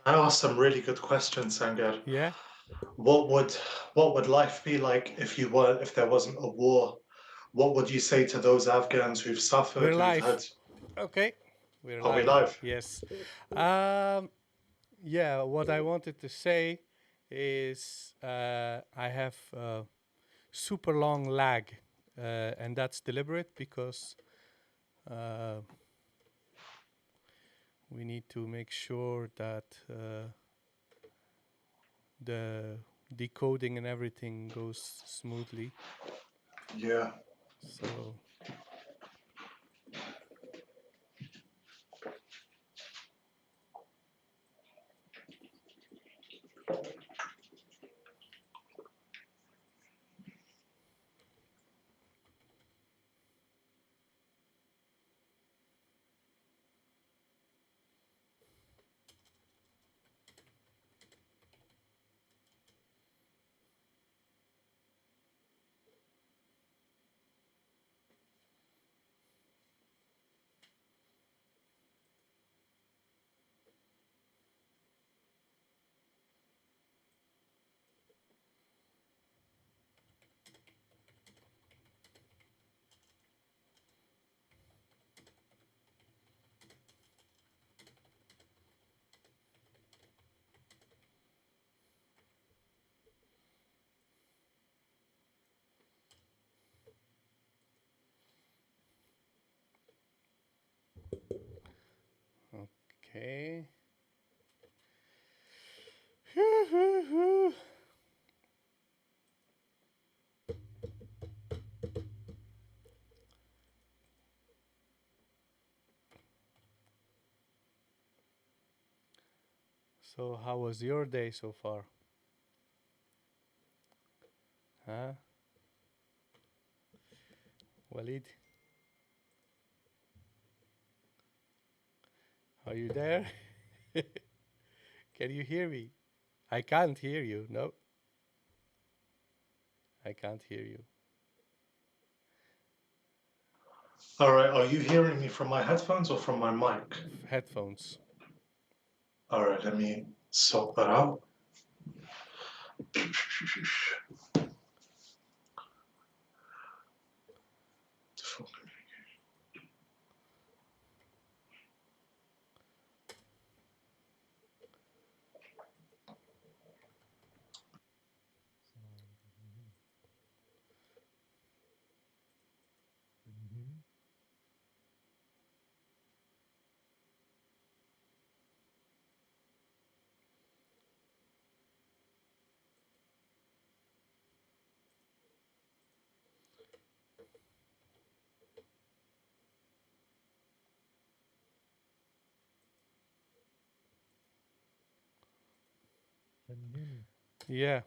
I asked some really good questions, Sangar. Yeah, What would what would life be like if there wasn't a war? What would you say to those Afghans who've we're suffered, who've live. had? Okay, we're Are we live. live? Yes. Um, yeah, what I wanted to say is I have super long lag, and that's deliberate because uh, we need to make sure that the decoding and everything goes smoothly. Yeah. So, okay. So, how was your day so far? Huh? Walid, are you there? Can you hear me? I can't hear you. No, I can't hear you. All right. Are you hearing me from my headphones or from my mic? Headphones. All right. Let me sort that out. Can you hear me? Yeah.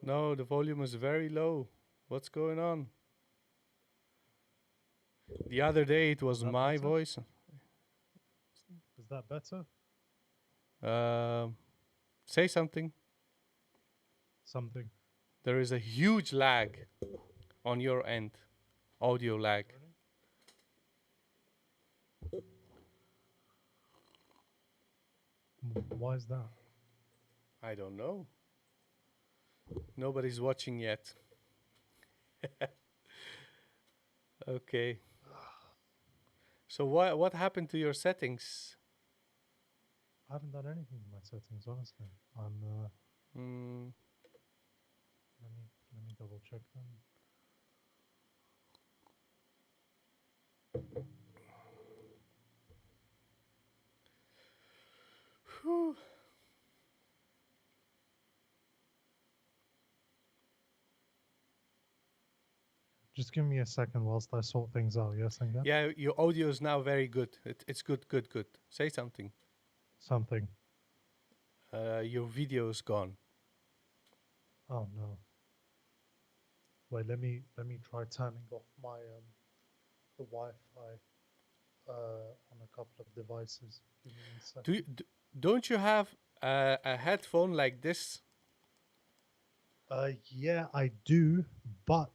So No, the volume is very low. What's going on? The other day it is was that my better? voice. Is that better? Um, Say something. Something. There is a huge lag on your end, audio lag. Really? Why is that? I don't know. Nobody's watching yet. Okay. So what happened to your settings? I haven't done anything with my settings, honestly. I'm Mm, let me double check them. whew. Just give me a second whilst I sort things out, yes, Sangar? Yeah, your audio is now very good. It's good, good, good. Say something. Something. Your video is gone. Oh no. Wait, let me try turning off my the Wi-Fi on a couple of devices. Give me one Do you, second. don't you have a headphone like this? Yeah, I do, but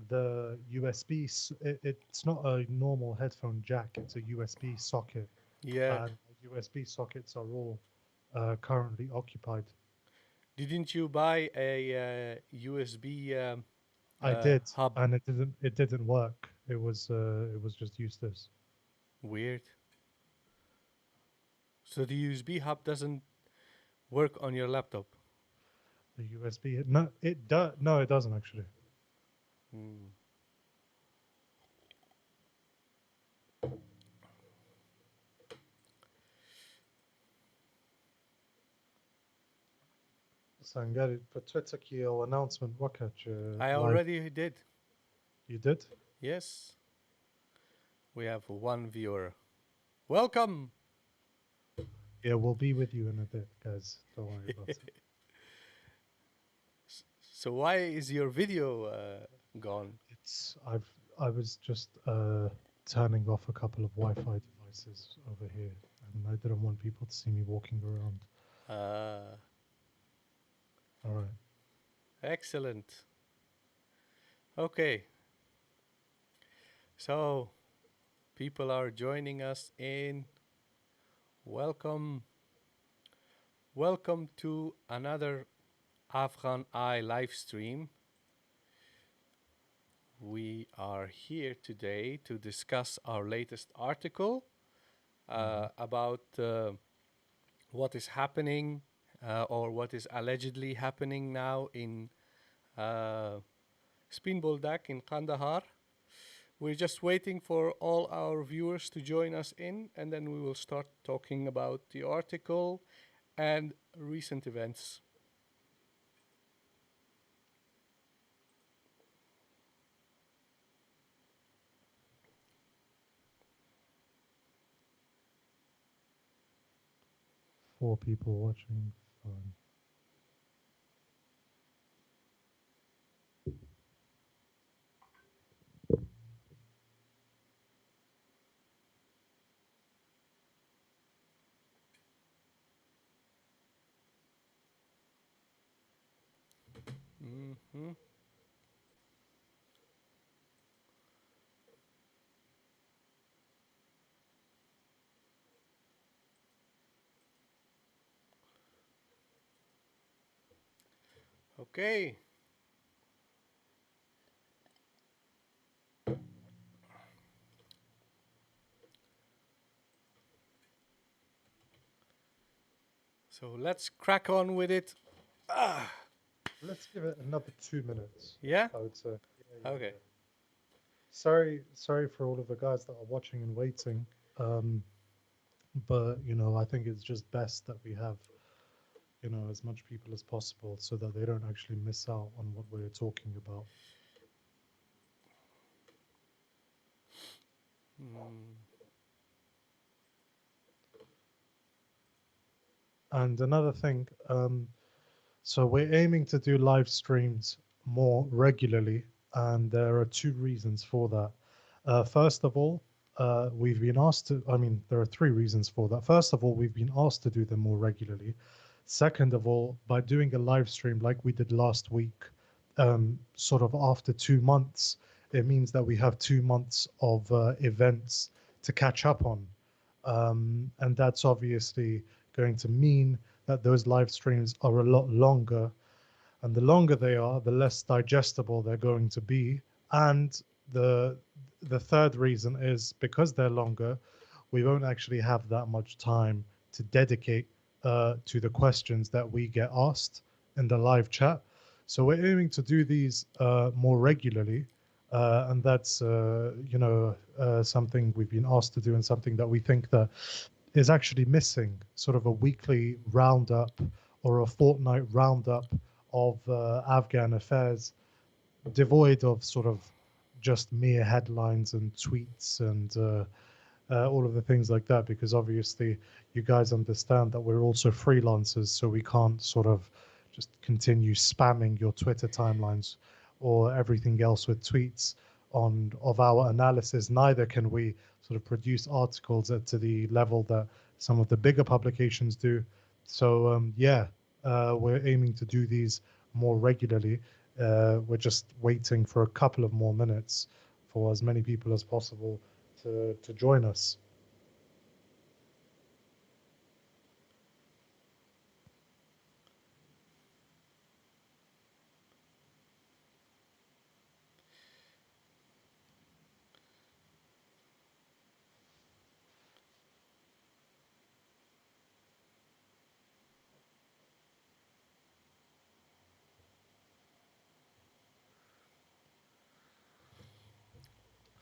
the USB, it's not a normal headphone jack, it's a USB socket, Yeah. and USB sockets are all currently occupied. Didn't you buy a USB I did, hub? and it didn't work. It was just useless. Weird. So the USB hub doesn't work on your laptop. The USB, no, it does. No, it doesn't actually. Hmm. Sangar, بتويتر كي او announcement وقت I live. already did. You did? Yes. We have one viewer. Welcome. Yeah, we'll be with you in a bit, guys. Don't worry about it. So why is your video gone? I was just turning off a couple of Wi-Fi devices over here, and I didn't want people to see me walking around. Uh, All right. Excellent. Okay. So people are joining us in. Welcome. Welcome to another Afghan Eye live stream. We are here today to discuss our latest article about what is happening or what is allegedly happening now in uh, Spin Boldak in Kandahar. We're just waiting for all our viewers to join us in, and then we will start talking about the article and recent events. Four people watching. Fine. Mm-hmm. Okay. So let's crack on with it. Ah, Let's give it another 2 minutes. yeah? I would say. Yeah, yeah, Okay. yeah. Sorry for all of the guys that are watching and waiting. Um, but I think it's just best that we have as much people as possible so that they don't actually miss out on what we're talking about. Mm, And another thing, so we're aiming to do live streams more regularly, and there are two reasons for that. First of all, we've been asked to, I mean, there are three reasons for that. First of all, we've been asked to do them more regularly. Second of all, by doing a live stream like we did last week, sort of after 2 months, it means that we have 2 months of events to catch up on. And that's obviously going to mean that those live streams are a lot longer, and the longer they are, the less digestible they're going to be. And the the third reason is because they're longer, we won't actually have that much time to dedicate to the questions that we get asked in the live chat. So we're aiming to do these more regularly, and that's something we've been asked to do, and something that we think that is actually missing, sort of a weekly roundup or a fortnight roundup of Afghan affairs, devoid of sort of just mere headlines and tweets and all of the things like that. Because obviously, you guys understand that we're also freelancers, so we can't sort of just continue spamming your Twitter timelines or everything else with tweets on of our analysis. Neither can we sort of produce articles to the level that some of the bigger publications do. So yeah, we're aiming to do these more regularly. We're just waiting for a couple of more minutes for as many people as possible to join us.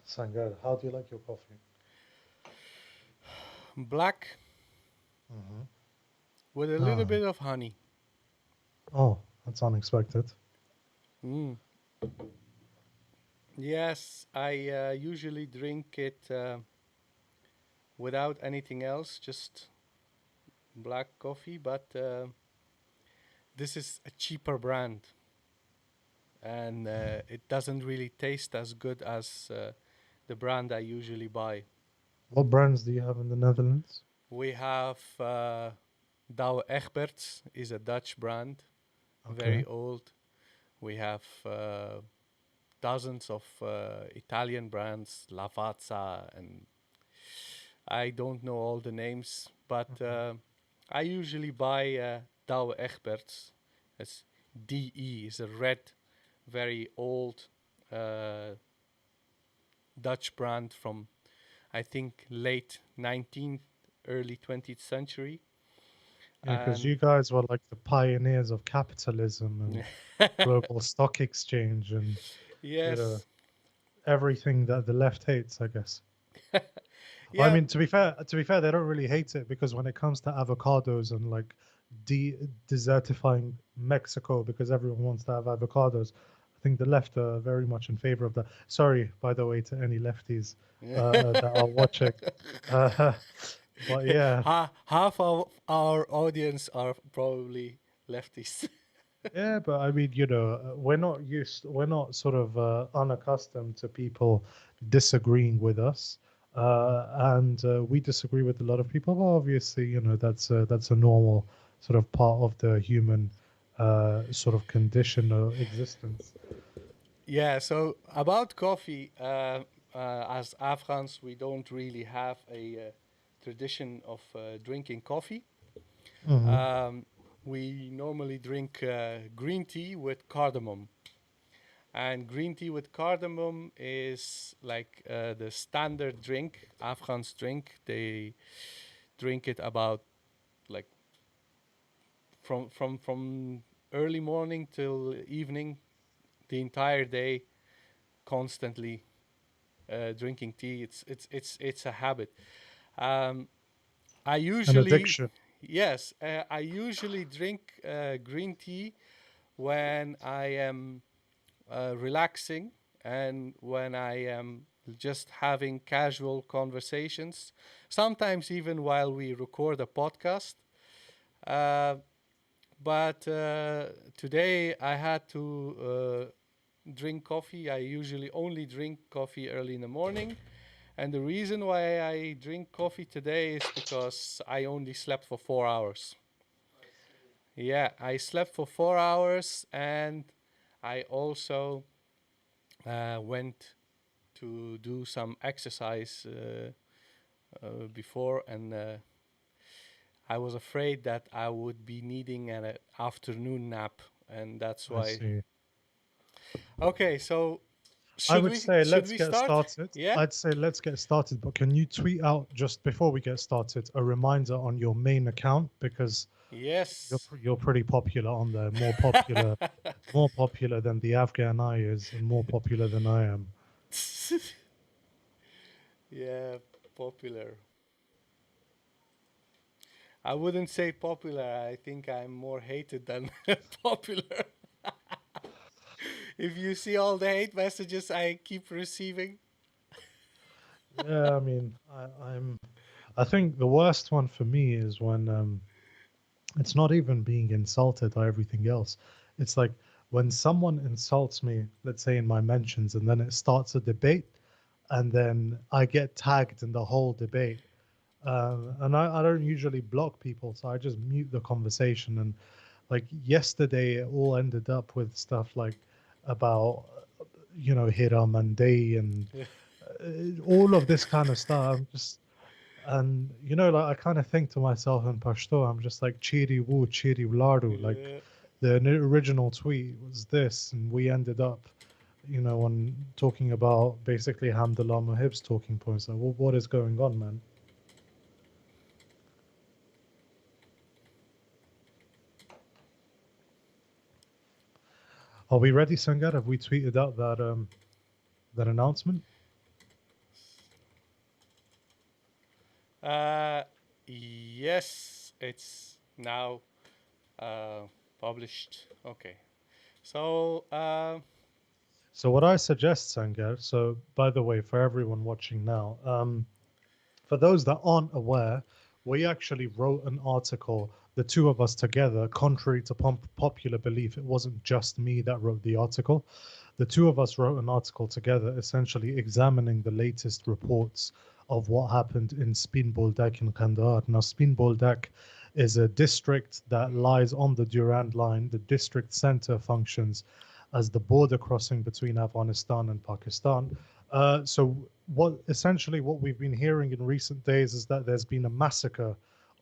Sangar, how do you like your coffee? Black Mm-hmm. with a little Ah, bit of honey. oh, that's unexpected. Mm. Yes, I usually drink it without anything else, just black coffee, but this is a cheaper brand and it doesn't really taste as good as the brand I usually buy. What brands do you have in the Netherlands? We have Douwe Egberts is a Dutch brand, Okay. very old. We have dozens of Italian brands, Lavazza, and I don't know all the names, but Mhm. I usually buy Douwe Egberts. It's DE, is a red, very old uh, Dutch brand from I think late 19th, early 20th century. Yeah, because And you guys were like the pioneers of capitalism and global stock exchange and you know yes, everything that the left hates, I guess. I yeah, mean, to be fair, they don't really hate it because when it comes to avocados and like de desertifying Mexico because everyone wants to have avocados, I think the left are very much in favor of that. Sorry, by the way, to any lefties that are watching. Uh, but yeah, Half of our audience are probably lefties. yeah, but I mean, we're not sort of unaccustomed to people disagreeing with us, and we disagree with a lot of people. But obviously, that's a normal sort of part of the human sort of condition or existence. Yeah, so about coffee, as Afghans, we don't really have a tradition of drinking coffee. Hmm. Um, we normally drink green tea with cardamom. And green tea with cardamom is like the standard drink, Afghans drink. They drink it about like from early morning till evening, the entire day, constantly drinking tea. It's a habit. Um, I An usually addiction. yes, I usually drink green tea when I am relaxing and when I am just having casual conversations. Sometimes even while we record a podcast. Uh, but today I had to drink coffee. I usually only drink coffee early in the morning. And the reason why I drink coffee today is because I only slept for 4 hours. Yeah, I slept for 4 hours and I also went to do some exercise before, and I was afraid that I would be needing an afternoon nap, and that's I why. see. Okay, so I should would we say should let's we get start? started. Yeah. I'd say let's get started, but can you tweet out just before we get started a reminder on your main account because Yes. you're pretty popular on there, more popular than the AFGHANEYE is, and more popular than I am. Yeah, popular. I wouldn't say popular. I think I'm more hated than popular. If you see all the hate messages I keep receiving. Yeah, I mean, I think the worst one for me is when it's not even being insulted or everything else. It's like when someone insults me, let's say in my mentions, and then it starts a debate, and then I get tagged in the whole debate. And I don't usually block people, so I just mute the conversation. And like yesterday, it all ended up with stuff like, about, Hiram and Day and all of this kind of stuff. And like I kind of think to myself in Pashto, I'm just like, Chiri Wu, Chiri Lardu. Like Yeah. the original tweet was this, and we ended up, on talking about basically Hamdullah Mohib's talking points. Like, what is going on, man? Are we ready, Sangar? Have we tweeted out that announcement? Yes, it's now uh, published. Okay. So, So what I suggest, Sangar, so by the way, for everyone watching now, for those that aren't aware, we actually wrote an article, the two of us together, contrary to popular belief. It wasn't just me that wrote the article. The two of us wrote an article together, essentially examining the latest reports of what happened in Spin Boldak in Kandara. Now, Spin Boldak is a district that lies on the Durand Line. The district center functions as the border crossing between Afghanistan and Pakistan. So what we've been hearing in recent days is that there's been a massacre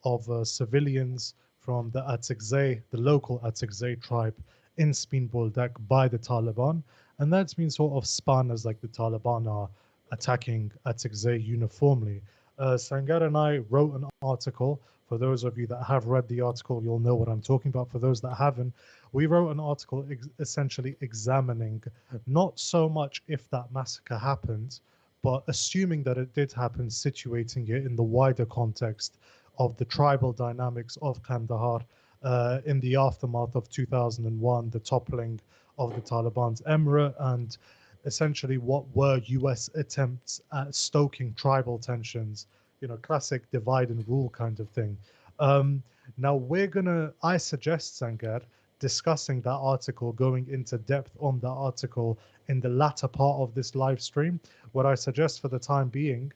of civilians from the Atakzai, the local Atakzai tribe in Spin Boldak by the Taliban, and that's been sort of spun as like the Taliban are attacking Atakzai uniformly. Sangar and I wrote an article. For those of you that have read the article, you'll know what I'm talking about. For those that haven't, we wrote an article essentially examining not so much if that massacre happened, but assuming that it did happen, situating it in the wider context of the tribal dynamics of Kandahar in the aftermath of 2001, the toppling of the Taliban's emirate, and essentially what were US attempts at stoking tribal tensions, classic divide and rule kind of thing. Um, Now I suggest, Sangar, discussing that article, going into depth on that article in the latter part of this live stream. What I suggest for the time being,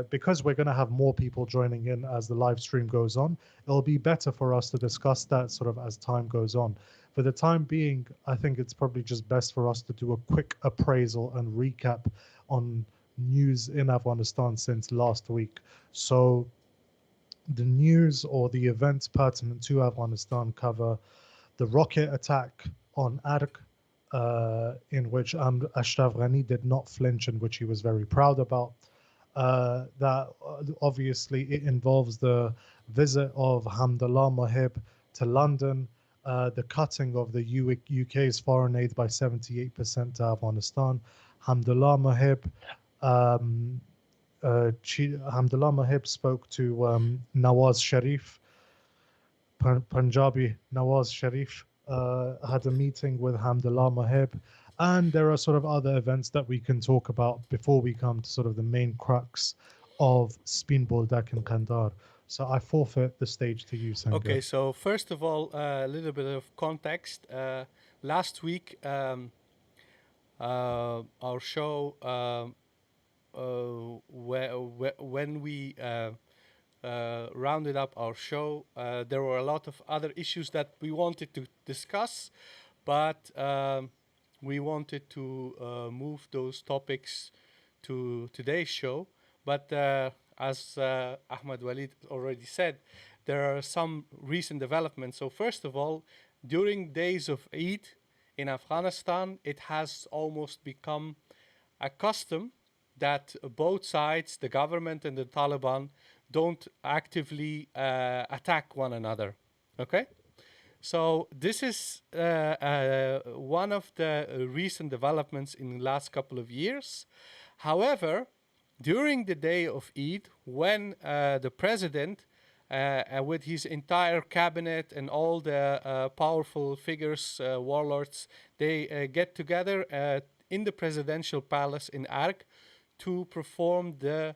because we're going to have more people joining in as the live stream goes on, it'll be better for us to discuss that sort of as time goes on. For the time being, I think it's probably just best for us to do a quick appraisal and recap on news in Afghanistan since last week. So, the news or the events pertinent to Afghanistan cover the rocket attack on Ark, in which Ashraf Ghani did not flinch and which he was very proud about. That obviously it involves the visit of Hamdullah Mohib to London, the cutting of the UK's foreign aid by 78% to Afghanistan. Hamdullah Mohib um, Hamdullah Mahib spoke to Nawaz Sharif, Punjabi Nawaz Sharif, had a meeting with Hamdullah Mahib. And there are sort of other events that we can talk about before we come to sort of the main crux of Spin Boldak and Kandar. So I forfeit the stage to you, Sangar. okay. So first of all, a little bit of context. Last week, our show, when we rounded up our show, there were a lot of other issues that we wanted to discuss, but we wanted to move those topics to today's show. But as Ahmed-Waleed already said, there are some recent developments. So first of all, during days of Eid in Afghanistan, it has almost become a custom that both sides, the government and the Taliban, don't actively attack one another. Okay? So this is one of the recent developments in the last couple of years. However, during the day of Eid, when the president, with his entire cabinet and all the powerful figures, warlords, they get together in the presidential palace in Ark to perform the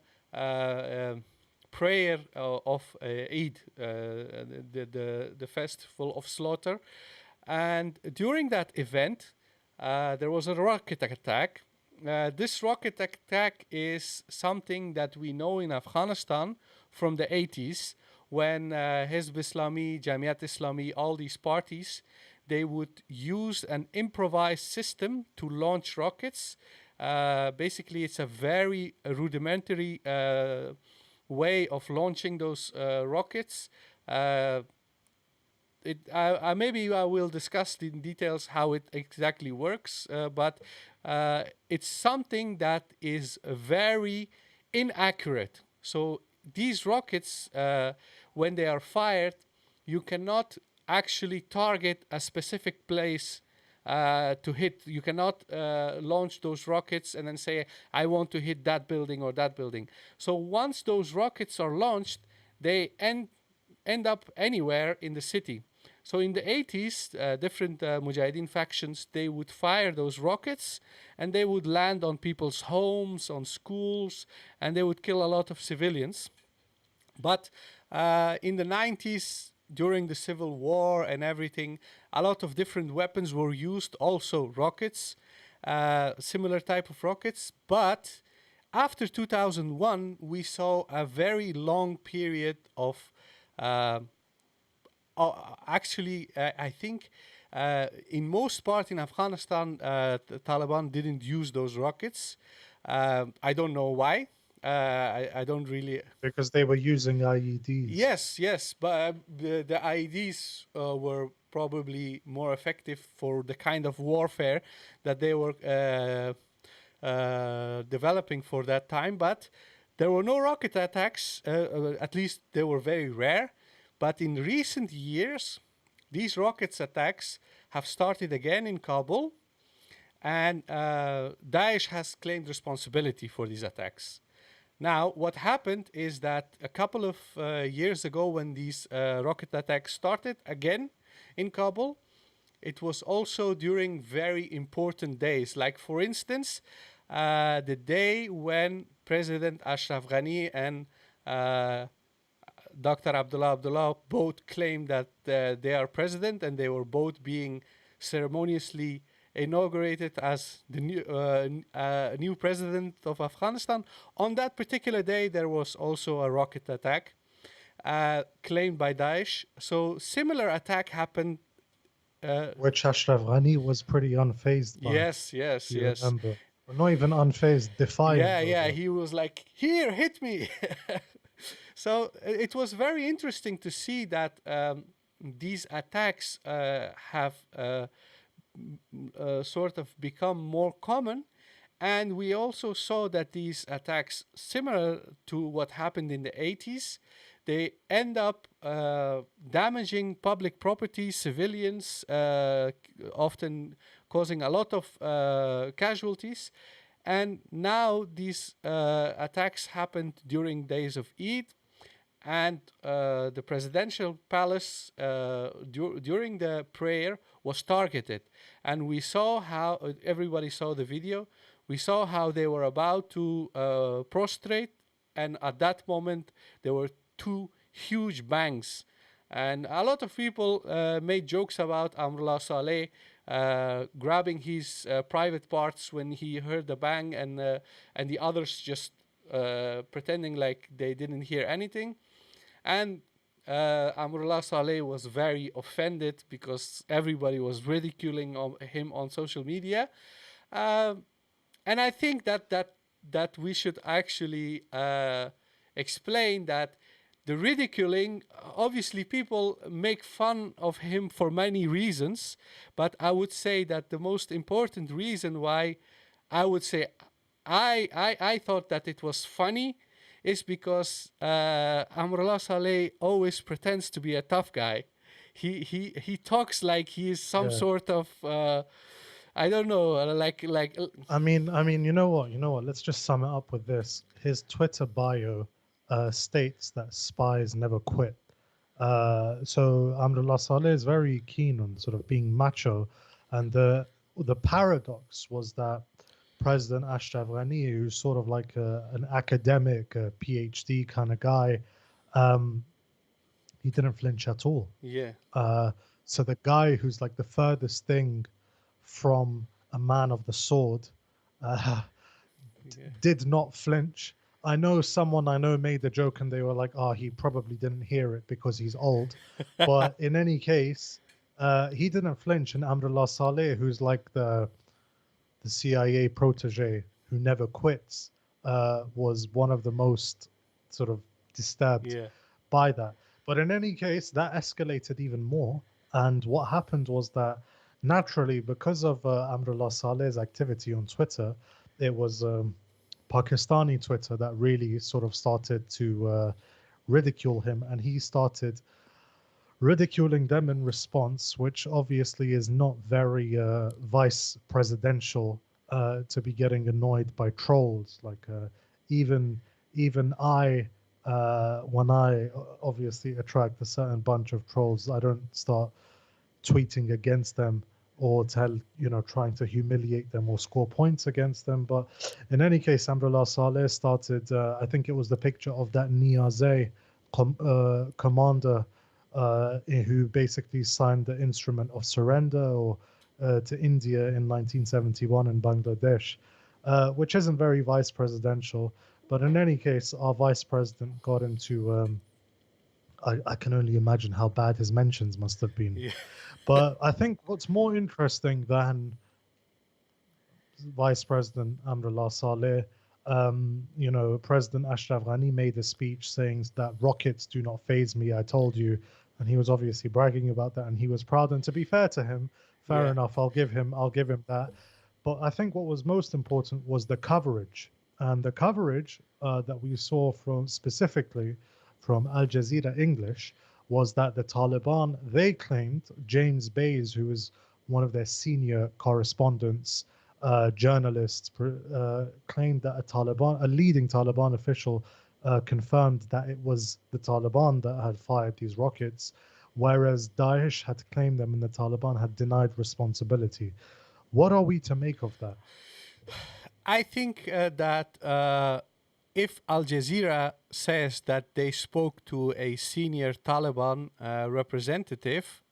prayer of Eid, the festival of slaughter. And during that event, there was a rocket attack. This rocket attack is something that we know in Afghanistan from the 80s when Hizb Islami, Jamiat Islami, all these parties, they would use an improvised system to launch rockets. Basically, it's a very rudimentary way of launching those rockets. Uh, maybe I will discuss in details how it exactly works, but it's something that is very inaccurate. So these rockets, when they are fired, you cannot actually target a specific place to hit. You cannot launch those rockets and then say, I want to hit that building or that building. So once those rockets are launched, they end up anywhere in the city. So in the 80s, different Mujahideen factions, they would fire those rockets and they would land on people's homes, on schools, and they would kill a lot of civilians. But in the 90s, during the Civil War and everything, a lot of different weapons were used, also rockets, similar type of rockets. But after 2001, we saw a very long period of uh, actually, I think in most part in Afghanistan, the Taliban didn't use those rockets. I don't know why. I don't really. Because they were using IEDs. Yes, but the IEDs were probably more effective for the kind of warfare that they were developing for that time. But there were no rocket attacks. At least they were very rare. But in recent years, these rockets attacks have started again in Kabul, and Daesh has claimed responsibility for these attacks. Now, what happened is that a couple of years ago, when these rocket attacks started again in Kabul, it was also during very important days. Like, for instance, the day when President Ashraf Ghani and Dr. Abdullah both claimed that they are president, and they were both being ceremoniously inaugurated as the new president of Afghanistan. On that particular day, there was also a rocket attack claimed by Daesh. So similar attack happened. Which Ashraf Ghani was pretty unfazed by. Yes. Remember? Or not even unfazed, defiant. Yeah. He was like, "Here, hit me." So it was very interesting to see that these attacks have sort of become more common. And we also saw that these attacks, similar to what happened in the 80s, they end up damaging public property, civilians, often causing a lot of casualties. And now these attacks happened during days of Eid, and the presidential palace during the prayer was targeted. And we saw how everybody saw the video. We saw how they were about to prostrate, and at that moment there were two huge bangs. And a lot of people made jokes about Amrullah Saleh grabbing his private parts when he heard the bang, and the others just pretending like they didn't hear anything. And Amrullah Saleh was very offended because everybody was ridiculing him on social media. And I think that we should actually explain that the ridiculing, obviously people make fun of him for many reasons, but I would say that the most important reason why I would say I thought that it was funny is because Amrullah Saleh always pretends to be a tough guy. He talks like he is some sort of I don't know, like. I mean, you know what? Let's just sum it up with this. His Twitter bio states that spies never quit. So Amrullah Saleh is very keen on sort of being macho, and the paradox was that President Ashraf Ghani, who's sort of like an academic, a PhD kind of guy, he didn't flinch at all. Yeah. So the guy who's like the furthest thing from a man of the sword did not flinch. I know made the joke and they were like, oh, he probably didn't hear it because he's old. But in any case, He didn't flinch, and Amrullah Saleh, who's like the CIA protege who never quits, was one of the most sort of disturbed Yeah. by that. But in any case, that escalated even more. And what happened was that naturally, because of Amrullah Saleh's activity on Twitter, it was Pakistani Twitter that really sort of started to ridicule him, and he started ridiculing them in response, which obviously is not very vice presidential to be getting annoyed by trolls. Like even even I, when I obviously attract a certain bunch of trolls, I don't start tweeting against them or trying to humiliate them or score points against them. But in any case, Amrullah Saleh started, I think it was the picture of that Niazeh commander who basically signed the instrument of surrender or to India in 1971 in Bangladesh, which isn't very vice presidential. But in any case, our vice president got into. I can only imagine how bad his mentions must have been. Yeah. But I think what's more interesting than Vice President Amrullah Saleh, President Ashraf Ghani made a speech saying that rockets do not phase me. I told you, and he was obviously bragging about that, and he was proud. And to be fair to him, fair Yeah. enough. I'll give him that. But I think what was most important was the coverage, and the coverage that we saw from specifically from Al Jazeera English was that the Taliban, they claimed, James Bays, who was one of their senior correspondents, journalists, claimed that a leading Taliban official, confirmed that it was the Taliban that had fired these rockets, whereas Daesh had claimed them and the Taliban had denied responsibility. What are we to make of that? I think that if Al Jazeera says that they spoke to a senior Taliban representative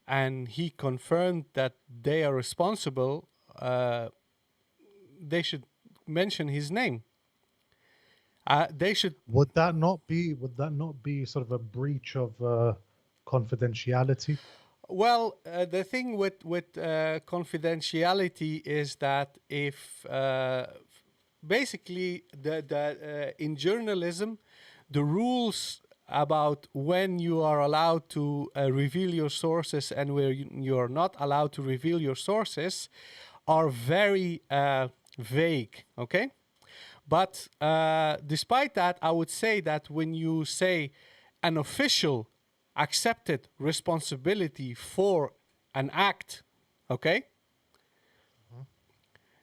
and he confirmed that they are responsible, they should mention his name. They should. Would that not be sort of a breach of confidentiality? Well, the thing with confidentiality is that if basically the in journalism, the rules about when you are allowed to reveal your sources and where you are not allowed to reveal your sources are very vague. Okay. But despite that, I would say that when you say an official accepted responsibility for an act, okay,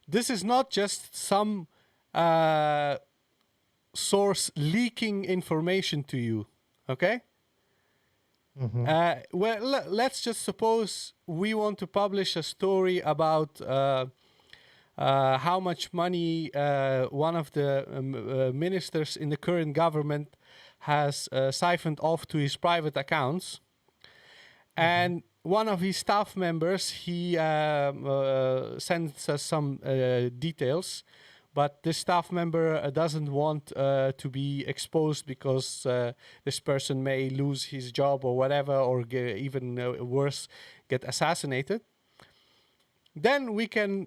this is not just some source leaking information to you, okay? Hmm. Let's just suppose we want to publish a story about how much money one of the ministers in the current government has siphoned off to his private accounts. Hmm. And one of his staff members, he sends us some details, but this staff member doesn't want to be exposed because this person may lose his job or whatever, or even worse, get assassinated. Then we can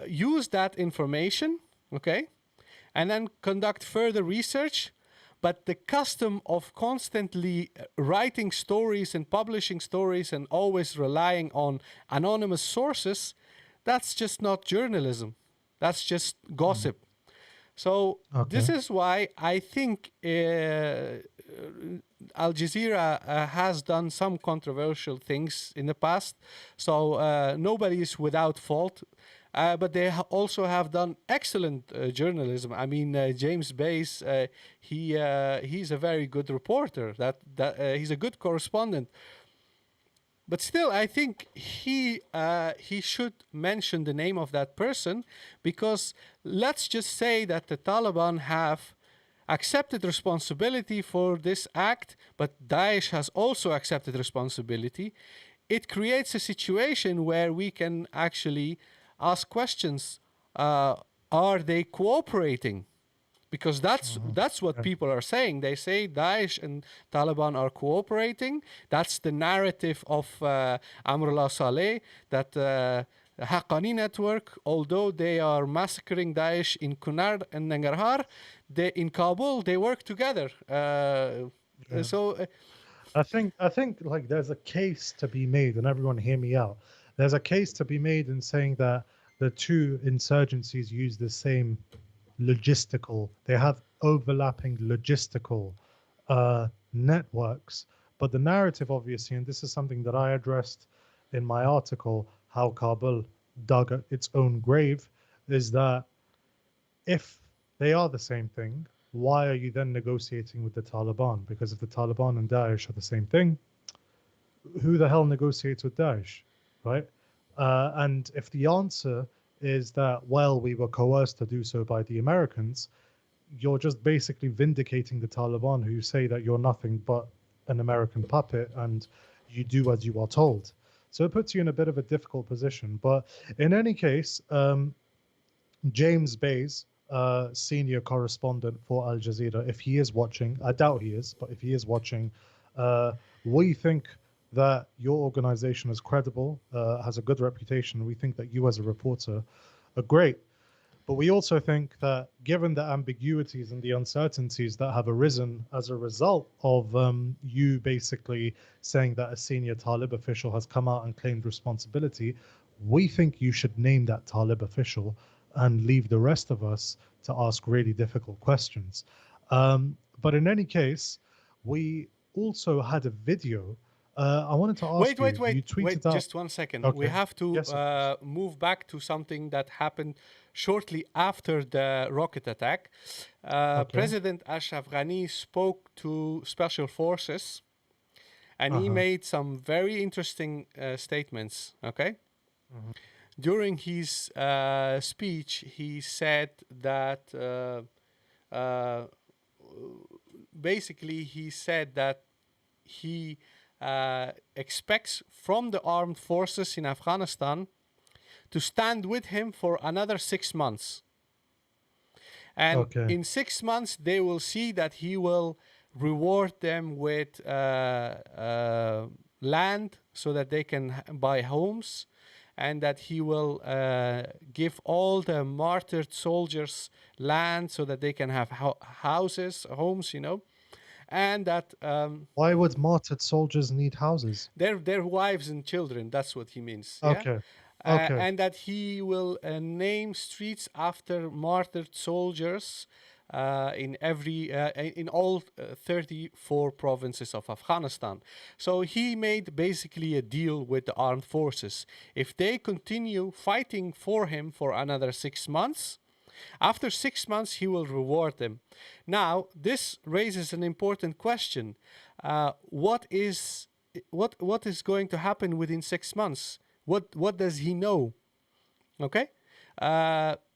use that information, okay, and then conduct further research. But the custom of constantly writing stories and publishing stories and always relying on anonymous sources, that's just not journalism. That's just gossip. So this Okay. is why I think Al Jazeera has done some controversial things in the past. So nobody is without fault. But they also have done excellent journalism. I mean, James Bays, he's a very good reporter. He's a good correspondent. But still, I think he should mention the name of that person, because let's just say that the Taliban have accepted responsibility for this act, but Daesh has also accepted responsibility. It creates a situation where we can actually ask questions. Are they cooperating? because that's what people are saying. They say Daesh and Taliban are cooperating. That's the narrative of Amrullah Saleh, that Haqqani network, although they are massacring Daesh in Kunar and Nangarhar, in Kabul they work together. So I think like there's a case to be made, and everyone hear me out. There's a case to be made in saying that the two insurgencies use the same logistical. They have overlapping logistical networks, but the narrative, obviously, and this is something that I addressed in my article, how Kabul dug its own grave, is that if they are the same thing, why are you then negotiating with the Taliban? Because if the Taliban and Daesh are the same thing, who the hell negotiates with Daesh, right? And if the answer is that, well, we were coerced to do so by the Americans, you're just basically vindicating the Taliban, who say that you're nothing but an American puppet and you do as you are told. So it puts you in a bit of a difficult position. But in any case, James Bays, senior correspondent for Al Jazeera, if he is watching, I doubt he is, but if he is watching, we think that your organization is credible, has a good reputation. We think that you as a reporter are great. But we also think that given the ambiguities and the uncertainties that have arisen as a result of you basically saying that a senior Talib official has come out and claimed responsibility, we think you should name that Talib official and leave the rest of us to ask really difficult questions. But in any case, we also had a video. I wanted to ask wait, you tweeted out. just 1 second. Okay. We have to Yes, of course. move back to something that happened shortly after the rocket attack. President Ashraf Ghani spoke to special forces, and he made some very interesting statements, okay? During his speech, he said that basically he said that he expects from the armed forces in Afghanistan to stand with him for another 6 months. And in 6 months, they will see that he will reward them with land so that they can buy homes, and that he will give all the martyred soldiers land so that they can have houses, homes, you know. And that why would martyred soldiers need houses? Their wives and children, that's what he means. Okay. Yeah? And that he will name streets after martyred soldiers in all 34 provinces of Afghanistan. So he made basically a deal with the armed forces. If they continue fighting for him for another 6 months, after 6 months, he will reward them. Now, this raises an important question. What is going to happen within 6 months? What does he know? Okay,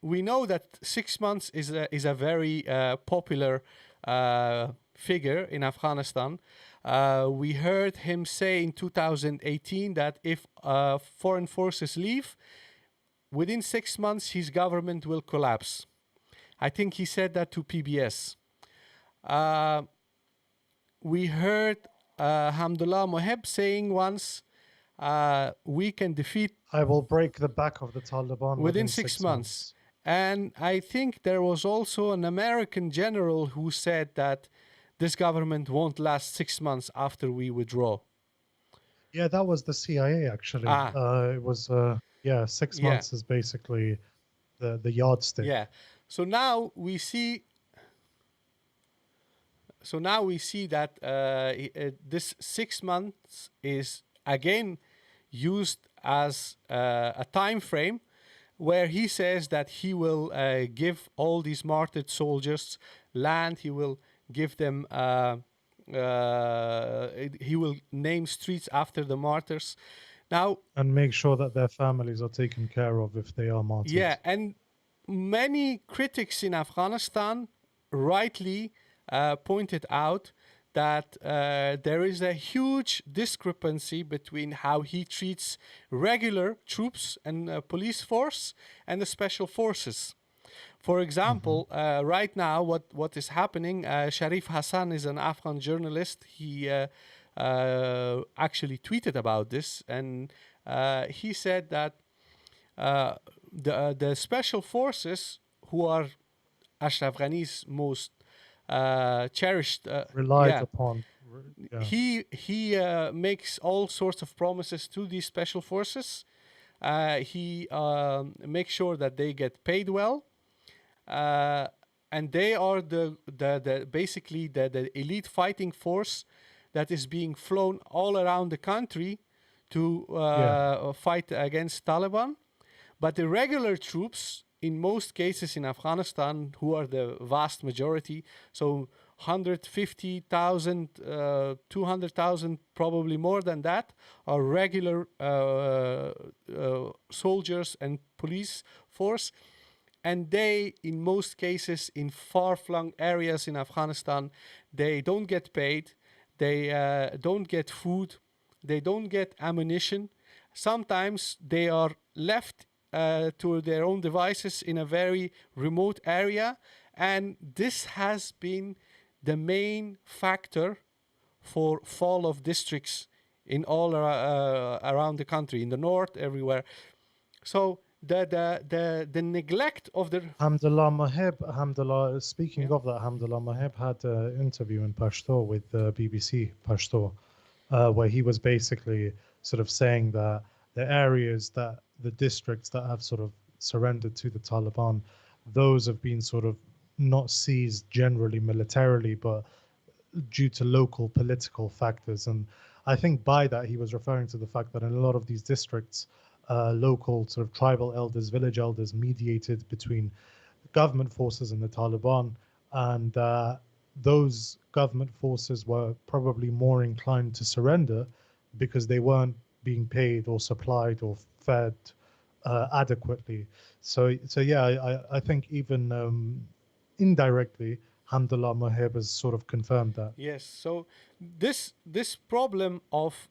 we know that 6 months is a very popular figure in Afghanistan. We heard him say in 2018 that if foreign forces leave, within 6 months, his government will collapse. I think he said that to PBS. We heard Hamdullah Moheb saying once, we can defeat... I will break the back of the Taliban within 6 months. And I think there was also an American general who said that this government won't last 6 months after we withdraw. Yeah, that was the CIA, actually. It was... 6 months is basically the yardstick. Yeah. So now we see that this 6 months is again used as a time frame where he says that he will give all these martyred soldiers land. He will give them. He will name streets after the martyrs. Now, and make sure that their families are taken care of if they are martyred. Yeah, and many critics in Afghanistan rightly pointed out that there is a huge discrepancy between how he treats regular troops and police force and the special forces. For example, right now, what is happening? Sharif Hassan is an Afghan journalist. He actually tweeted about this, and he said that the special forces, who are Ashraf Ghani's most cherished, Relied upon. Yeah. he makes all sorts of promises to these special forces. He makes sure that they get paid well, and they are the basically the elite fighting force that is being flown all around the country to fight against Taliban. But the regular troops, in most cases in Afghanistan, who are the vast majority, so 150,000, 200,000, probably more than that, are regular soldiers and police force. And they, in most cases, in far-flung areas in Afghanistan, they don't get paid, they don't get food, they don't get ammunition. Sometimes they are left to their own devices in a very remote area, and this has been the main factor for fall of districts in all around the country, in the north, everywhere. So the neglect of the Alhamdulillah, speaking of that, Alhamdulillah, Mahib had an interview in Pashto with BBC Pashto, where he was basically sort of saying that the areas that the districts that have sort of surrendered to the Taliban, those have been sort of not seized generally militarily, but due to local political factors. And I think by that he was referring to the fact that in a lot of these districts, local sort of tribal elders, village elders mediated between government forces and the Taliban, and those government forces were probably more inclined to surrender because they weren't being paid or supplied or fed adequately. So yeah, I think even indirectly, Alhamdulillah, Mahib has sort of confirmed that. Yes, so this problem of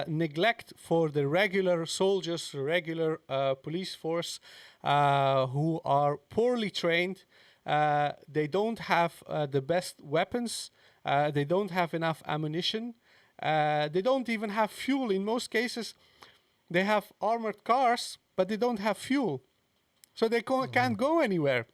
neglect for the regular soldiers, regular police force, who are poorly trained, they don't have the best weapons, they don't have enough ammunition, they don't even have fuel. In most cases, they have armored cars, but they don't have fuel, so they can't go anywhere.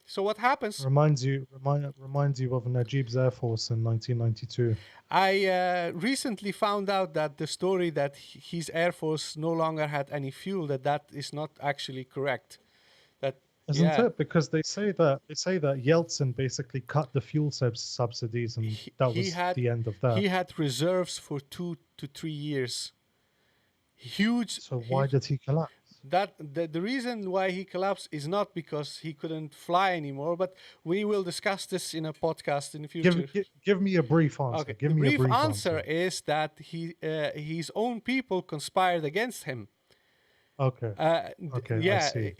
So what happens? Reminds you of Najib's Air Force in 1992. I recently found out that the story that his Air Force no longer had any fuel, that is not actually correct. That Isn't it? Because they say that Yeltsin basically cut the fuel subsidies, and that was the end of that. He had reserves for 2 to 3 years. Huge. So why did he collapse? The reason why he collapsed is not because he couldn't fly anymore, but we will discuss this in a podcast in the future. Give me a brief answer. Okay. Give me a brief answer is that his own people conspired against him. Okay. Yeah, I see.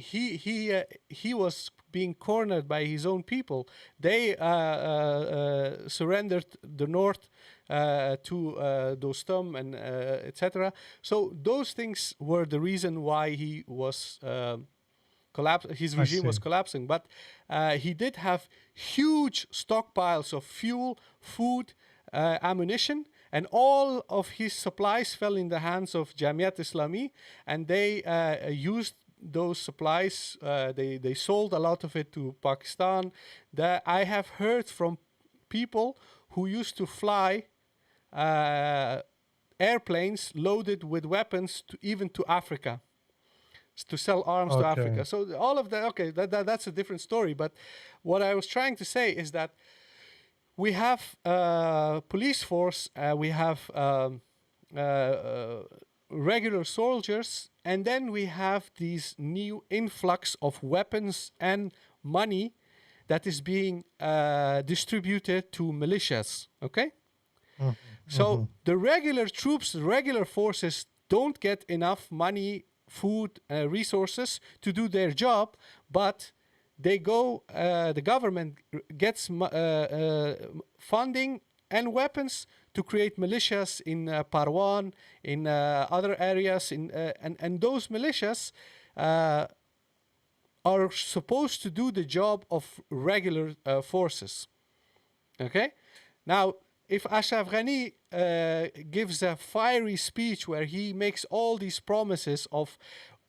he was being cornered by his own people. They surrendered the north to Dostum and etc. So those things were the reason why he was his regime was collapsing. But he did have huge stockpiles of fuel, food, ammunition, and all of his supplies fell in the hands of Jamiat Islami, and they used those supplies. They sold a lot of it to Pakistan. I have heard from people who used to fly airplanes loaded with weapons even to Africa, to sell arms to Africa. So all of that, that's a different story. But what I was trying to say is that we have police force, we have regular soldiers, and then we have these new influx of weapons and money that is being distributed to militias, okay? So the regular troops, the regular forces don't get enough money, food, resources to do their job, but they go, the government gets funding and weapons to create militias in Parwan, in other areas, and those militias are supposed to do the job of regular forces. Okay? Now, if Ashraf Ghani gives a fiery speech where he makes all these promises of,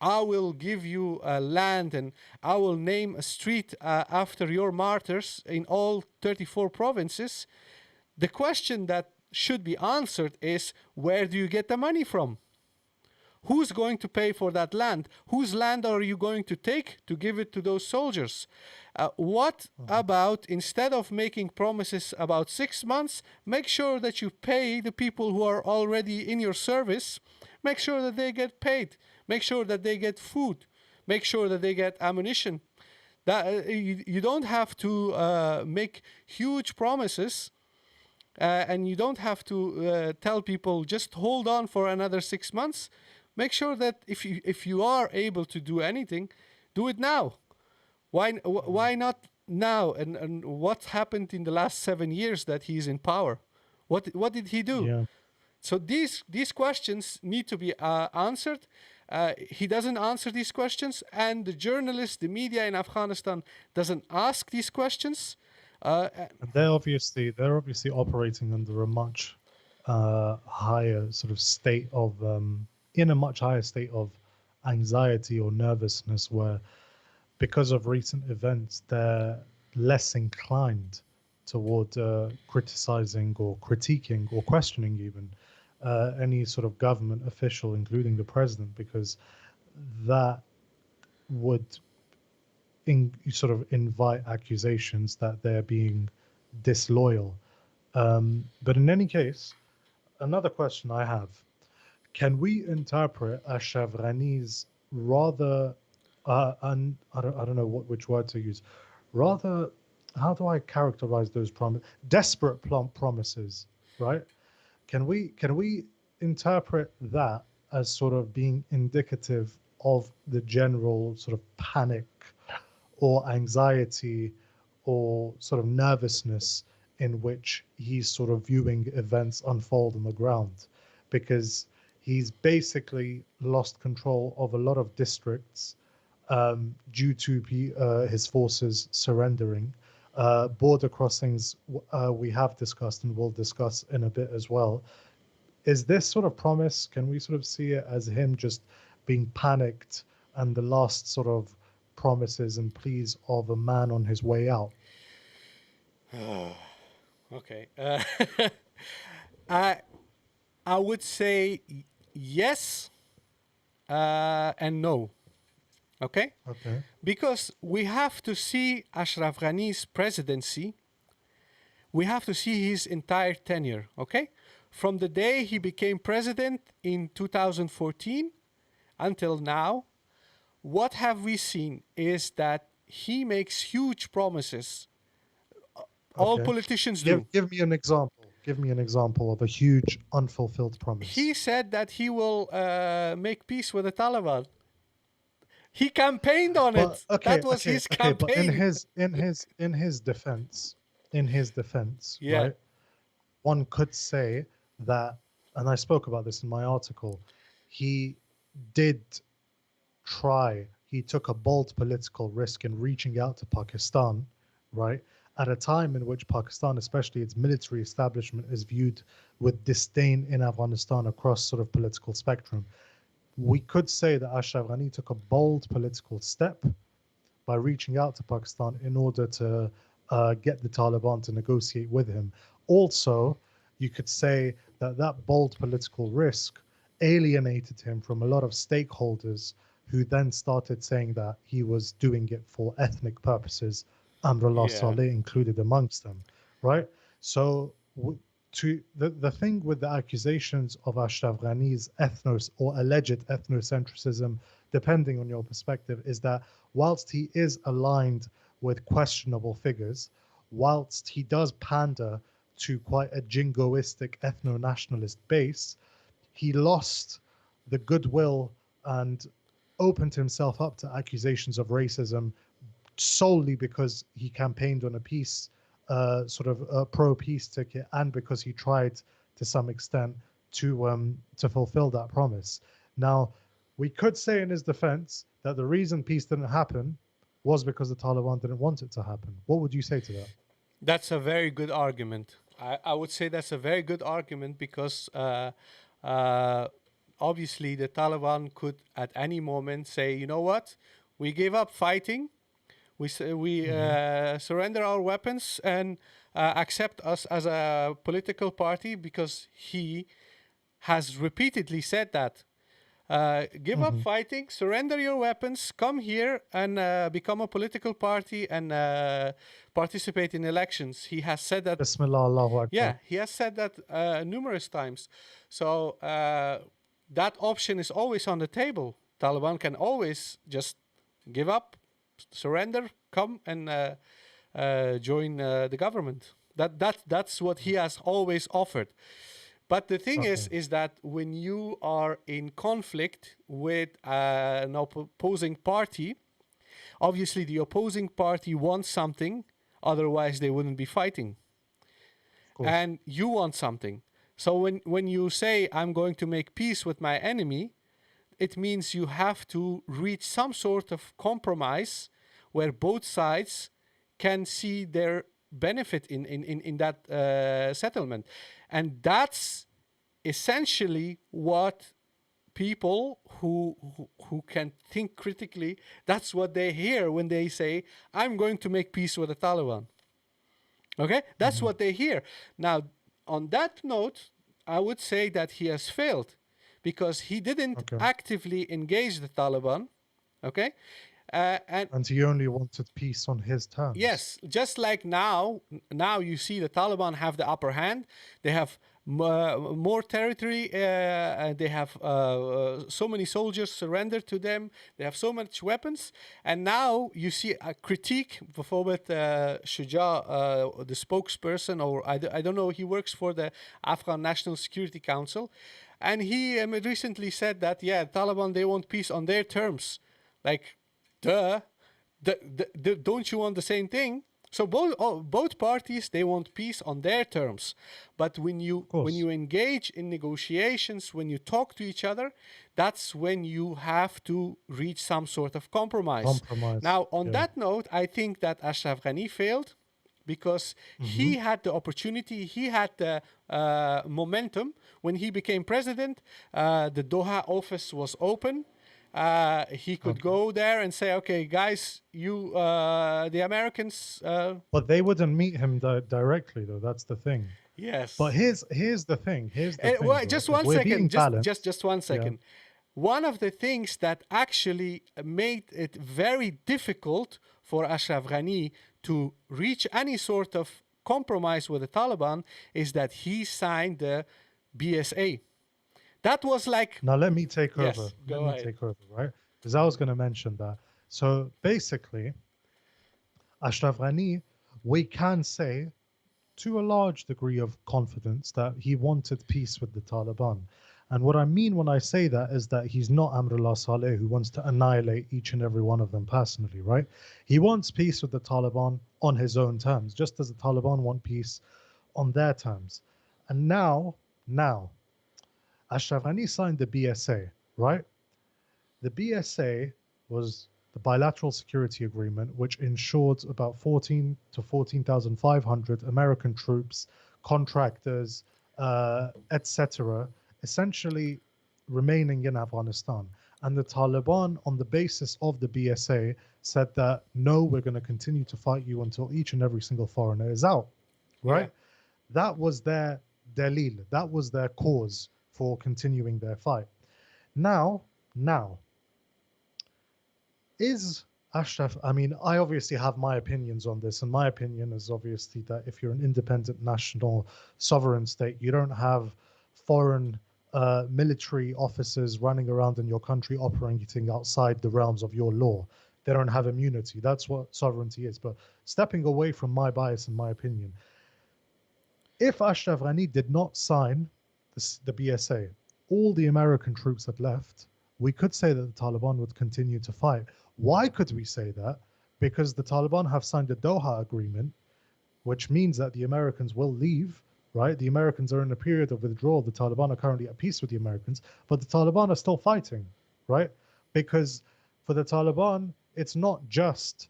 I will give you land and I will name a street after your martyrs in all 34 provinces, the question that should be answered is, where do you get the money from? Who's going to pay for that land? Whose land are you going to take to give it to those soldiers? What about, instead of making promises about 6 months, make sure that you pay the people who are already in your service. Make sure that they get paid. Make sure that they get food. Make sure that they get ammunition. That you don't have to make huge promises, and you don't have to tell people just hold on for another 6 months. Make sure that if you are able to do anything, do it now. Why not now? And what happened in the last 7 years that he's in power? What did he do? Yeah. So these questions need to be answered. He doesn't answer these questions, and the journalists, the media in Afghanistan doesn't ask these questions. And they're obviously operating under a much higher sort of state of in a much higher state of anxiety or nervousness, where because of recent events they're less inclined toward criticizing or critiquing or questioning even any sort of government official, including the president, because that would sort of invite accusations that they're being disloyal. But in any case, another question I have: can we interpret Ashraf Ghani's rather, and I don't know which word to use, rather, how do I characterize those desperate promises, right? Can we interpret that as sort of being indicative of the general sort of panic or anxiety or sort of nervousness in which he's sort of viewing events unfold on the ground? Because he's basically lost control of a lot of districts due to his forces surrendering. Border crossings we have discussed and will discuss in a bit as well. Is this sort of promise, can we sort of see it as him just being panicked and the last sort of promises and pleas of a man on his way out? Okay. I I would say yes and no. Okay? Okay. Because we have to see Ashraf Ghani's presidency, we have to see his entire tenure, okay? From the day he became president in 2014 until now, what have we seen is that he makes huge promises. All Okay. politicians do. Give me an example. Give me an example of a huge unfulfilled promise. He said that he will make peace with the Taliban. He campaigned on But it. That was his but in campaign. his defense, Yeah. right? One could say that, and I spoke about this in my article, he did try, he took a bold political risk in reaching out to Pakistan, right? At a time in which Pakistan, especially its military establishment, is viewed with disdain in Afghanistan across sort of political spectrum. We could say that Ashraf Ghani took a bold political step by reaching out to Pakistan in order to get the Taliban to negotiate with him. Also, you could say that that bold political risk alienated him from a lot of stakeholders who then started saying that he was doing it for ethnic purposes, Amrullah Yeah. Saleh included amongst them, right? So the thing with the accusations of Ashraf Ghani's ethnos or alleged ethnocentrism, depending on your perspective, is that whilst he is aligned with questionable figures, whilst he does pander to quite a jingoistic ethno-nationalist base, he lost the goodwill and opened himself up to accusations of racism solely because he campaigned on a peace, sort of a pro-peace ticket, and because he tried to some extent to fulfill that promise. Now, we could say in his defense that the reason peace didn't happen was because the Taliban didn't want it to happen. What would you say to that? That's a very good argument. I would say that's a very good argument because uh, obviously the Taliban could at any moment say, you know what, we give up fighting, we Hmm. surrender our weapons and accept us as a political party because he has repeatedly said that. Give up Hmm. fighting, surrender your weapons, come here and become a political party and participate in elections. He has said that. Bismillah, Allahu Yeah, Akbar. he has said that numerous times. So that option is always on the table. Taliban can always just give up, surrender, come and join the government. That's what he has always offered. But the thing Okay. is that when you are in conflict with an opposing party, obviously the opposing party wants something, otherwise they wouldn't be fighting. Of course. And you want something. So when you say, I'm going to make peace with my enemy, it means you have to reach some sort of compromise where both sides can see their benefit in that settlement. And that's essentially what people who can think critically, that's what they hear when they say, I'm going to make peace with the Taliban. Okay, that's Hmm. what they hear. Now, on that note, I would say that he has failed because he didn't Okay. actively engage the Taliban. Okay, and And he only wanted peace on his terms. yes, just like now you see the Taliban have the upper hand. They have more territory. And they have so many soldiers surrendered to them. They have so much weapons. And now you see a critique. Bijvoorbeeld Shuja, the spokesperson, or I don't know, he works for the Afghan National Security Council. And he recently said that, yeah, Taliban, they want peace on their terms. Like, duh. Don't you want the same thing? So both parties, they want peace on their terms, but when Of you course. engage in negotiations, when you talk to each other, that's when you have to reach some sort of compromise. Compromise. Now, on Yeah. that note, I think that Ashraf Ghani failed because Hmm. he had the opportunity, he had the momentum. When he became president, the Doha office was open. He could Okay. go there and say, "Okay, guys, the Americans." But they wouldn't meet him directly, though. That's the thing. But Yes. here's the thing. Here's the thing, Well, right? just If one we're being second. balanced, Just one yeah. second. One of the things that actually made it very difficult for Ashraf Ghani to reach any sort of compromise with the Taliban is that he signed the BSA. That was like, Now let me take over. yes, Let go me ahead. take over, right? Because I was going to mention that. So basically, Ashraf Ghani, we can say to a large degree of confidence that he wanted peace with the Taliban. And what I mean when I say that is that he's not Amrullah Saleh who wants to annihilate each and every one of them personally, right? He wants peace with the Taliban on his own terms, just as the Taliban want peace on their terms. And now, Ashraf Ghani signed the BSA, right? The BSA was the bilateral security agreement, which ensured about 14 to 14,500 American troops, contractors, etc., essentially remaining in Afghanistan. And the Taliban, on the basis of the BSA, said that no, we're going to continue to fight you until each and every single foreigner is out, Yeah. right? That was their dalil, that was their cause for continuing their fight. Now, is Ashraf, I mean, I obviously have my opinions on this, and my opinion is obviously that if you're an independent national sovereign state, you don't have foreign military officers running around in your country operating outside the realms of your law. They don't have immunity. That's what sovereignty is. But stepping away from my bias and my opinion, if Ashraf Ghani did not sign the BSA, all the American troops had left, we could say that the Taliban would continue to fight. Why could we say that? Because the Taliban have signed the Doha Agreement, which means that the Americans will leave, right? The Americans are in a period of withdrawal. The Taliban are currently at peace with the Americans, but the Taliban are still fighting, right? Because for the Taliban, it's not just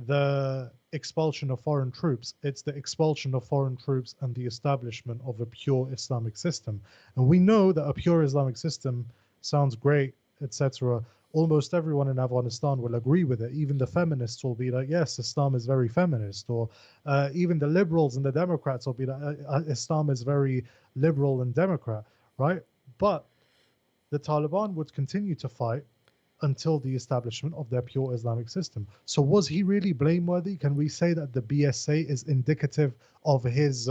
the expulsion of foreign troops. It's the expulsion of foreign troops and the establishment of a pure Islamic system. And we know that a pure Islamic system sounds great, etc. Almost everyone in Afghanistan will agree with it. Even the feminists will be like, yes, Islam is very feminist. Or even the liberals and the Democrats will be like, Islam is very liberal and Democrat, right? But the Taliban would continue to fight until the establishment of their pure Islamic system. So was he really blameworthy? Can we say that the BSA is indicative of his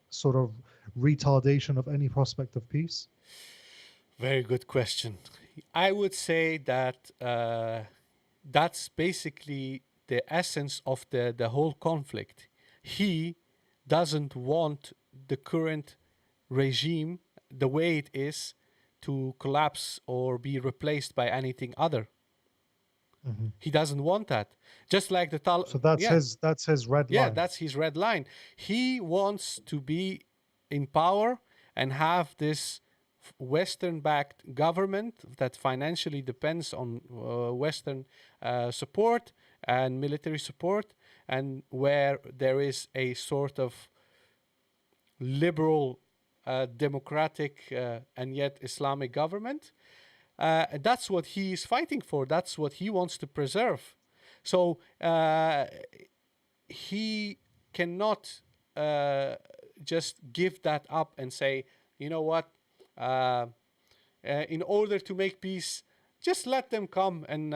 sort of retardation of any prospect of peace? Very good question. I would say that that's basically the essence of the whole conflict. He doesn't want the current regime, the way it is, to collapse or be replaced by anything other. Mm-hmm. He doesn't want that. Just like the So that's yeah, his red yeah, line. that's his red line. He wants to be in power and have this Western-backed government that financially depends on Western support and military support, and where there is a sort of liberal, democratic, and yet Islamic government. That's what he is fighting for. That's what he wants to preserve. So he cannot just give that up and say, you know what, in order to make peace, just let them come and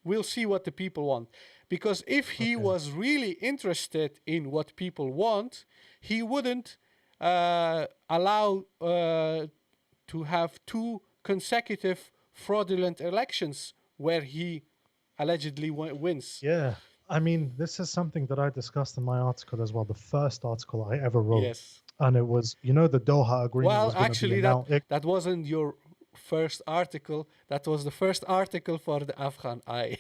we'll see what the people want. Because if he Okay. was really interested in what people want, he wouldn't allow to have two consecutive fraudulent elections where he allegedly wins. Yeah. I mean, this is something that I discussed in my article as well, the first article I ever wrote. Yes. And it was, the Doha agreement Well, was going to be actually, that announced. that wasn't your first article. That was the first article for the AFGHANEYE.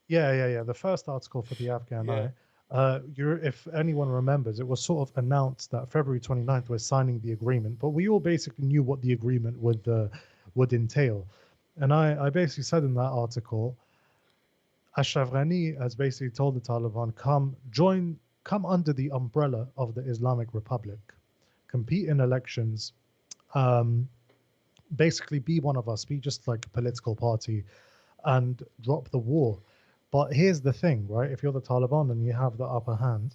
Yeah. The first article for the Yeah. AFGHANEYE, if anyone remembers, it was sort of announced that February 29th we're signing the agreement, but we all basically knew what the agreement would entail. And I basically said in that article, Ashraf Ghani has basically told the Taliban, come under the umbrella of the Islamic Republic, compete in elections, um, basically be one of us, be just like a political party, and drop the war. But here's the thing, right? If you're the Taliban and you have the upper hand,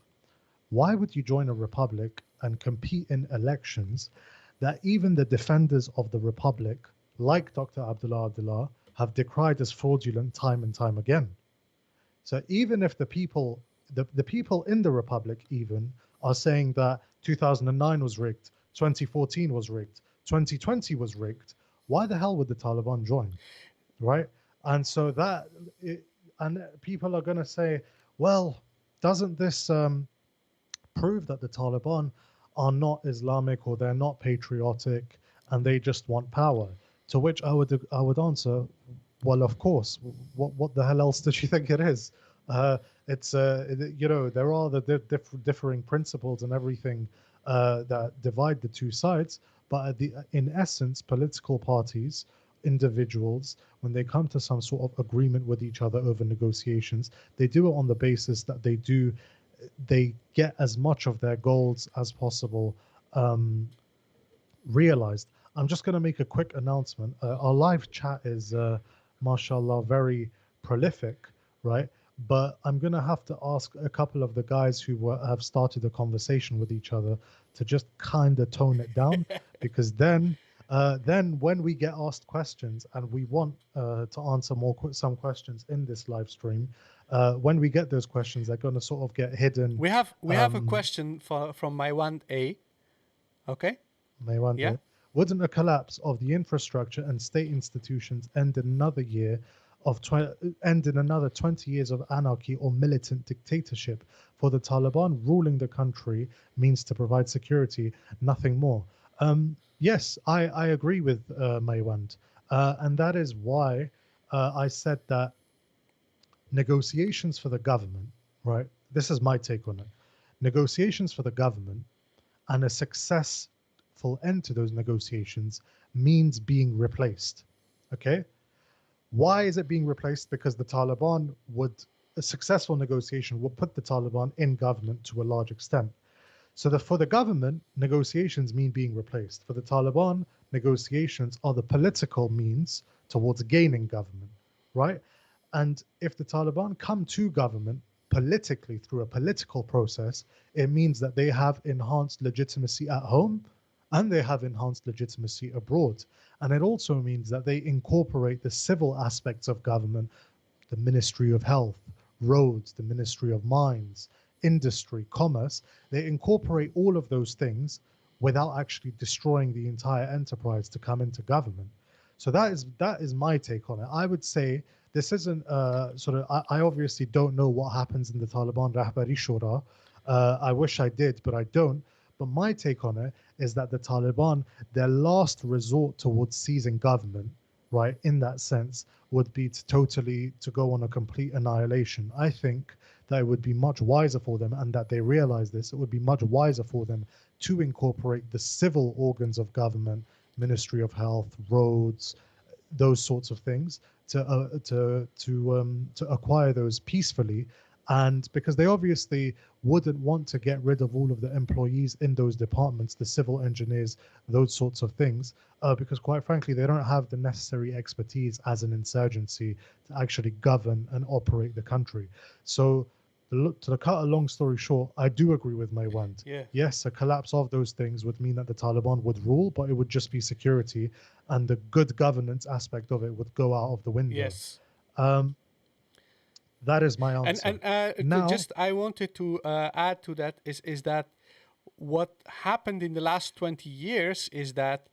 why would you join a republic and compete in elections that even the defenders of the republic, like Dr. Abdullah, have decried as fraudulent time and time again? So even if the people in the republic even are saying that 2009 was rigged, 2014 was rigged, 2020 was rigged, why the hell would the Taliban join? Right? And so and people are going to say, well, doesn't this prove that the Taliban are not Islamic or they're not patriotic and they just want power? To which I would answer, well, of course. What the hell else did you think it is? It's there are the differing principles and everything that divide the two sides, but in essence, political parties, individuals, when they come to some sort of agreement with each other over negotiations, they do it on the basis that they get as much of their goals as possible realized. I'm just going to make a quick announcement. Our live chat is, mashallah, very prolific, right? But I'm going to have to ask a couple of the guys who have started a conversation with each other to just kind of tone it down, because then when we get asked questions and we want to answer some questions in this live stream, when we get those questions, they're going to sort of get hidden. We have a question from my 1A. Okay. Yeah. Wouldn't a collapse of the infrastructure and state institutions end in another 20 years of anarchy or militant dictatorship? For the Taliban, ruling the country means to provide security, nothing more. Yes, I agree with Maywand. And that is why I said that negotiations for the government, right? This is my take on it. Negotiations for the government and a successful end to those negotiations means being replaced. Okay? Why is it being replaced? Because the Taliban would a successful negotiation will put the Taliban in government to a large extent. So for the government, negotiations mean being replaced. For the Taliban, negotiations are the political means towards gaining government, right? And if the Taliban come to government politically through a political process, it means that they have enhanced legitimacy at home and they have enhanced legitimacy abroad. And it also means that they incorporate the civil aspects of government, the Ministry of Health, roads, the Ministry of Mines, industry, commerce. They incorporate all of those things without actually destroying the entire enterprise to come into government. So that is my take on it. I would say this isn't sort of. I obviously don't know what happens in the Taliban Rahbari Shura. I wish I did, but I don't. But my take on it is that the Taliban, their last resort towards seizing government, right, in that sense, would be to go on a complete annihilation. I think that it would be much wiser for them, and that they realize this, it would be much wiser for them to incorporate the civil organs of government, Ministry of Health, roads, those sorts of things, to acquire those peacefully. And because they obviously wouldn't want to get rid of all of the employees in those departments, the civil engineers, those sorts of things, because quite frankly, they don't have the necessary expertise as an insurgency to actually govern and operate the country. So, to cut a long story short, I do agree with Maywand. Yeah. Yes, a collapse of those things would mean that the Taliban would rule, but it would just be security, and the good governance aspect of it would go out of the window. Yes. Um, that is my answer. Now, I wanted to add to that is that what happened in the last 20 years is that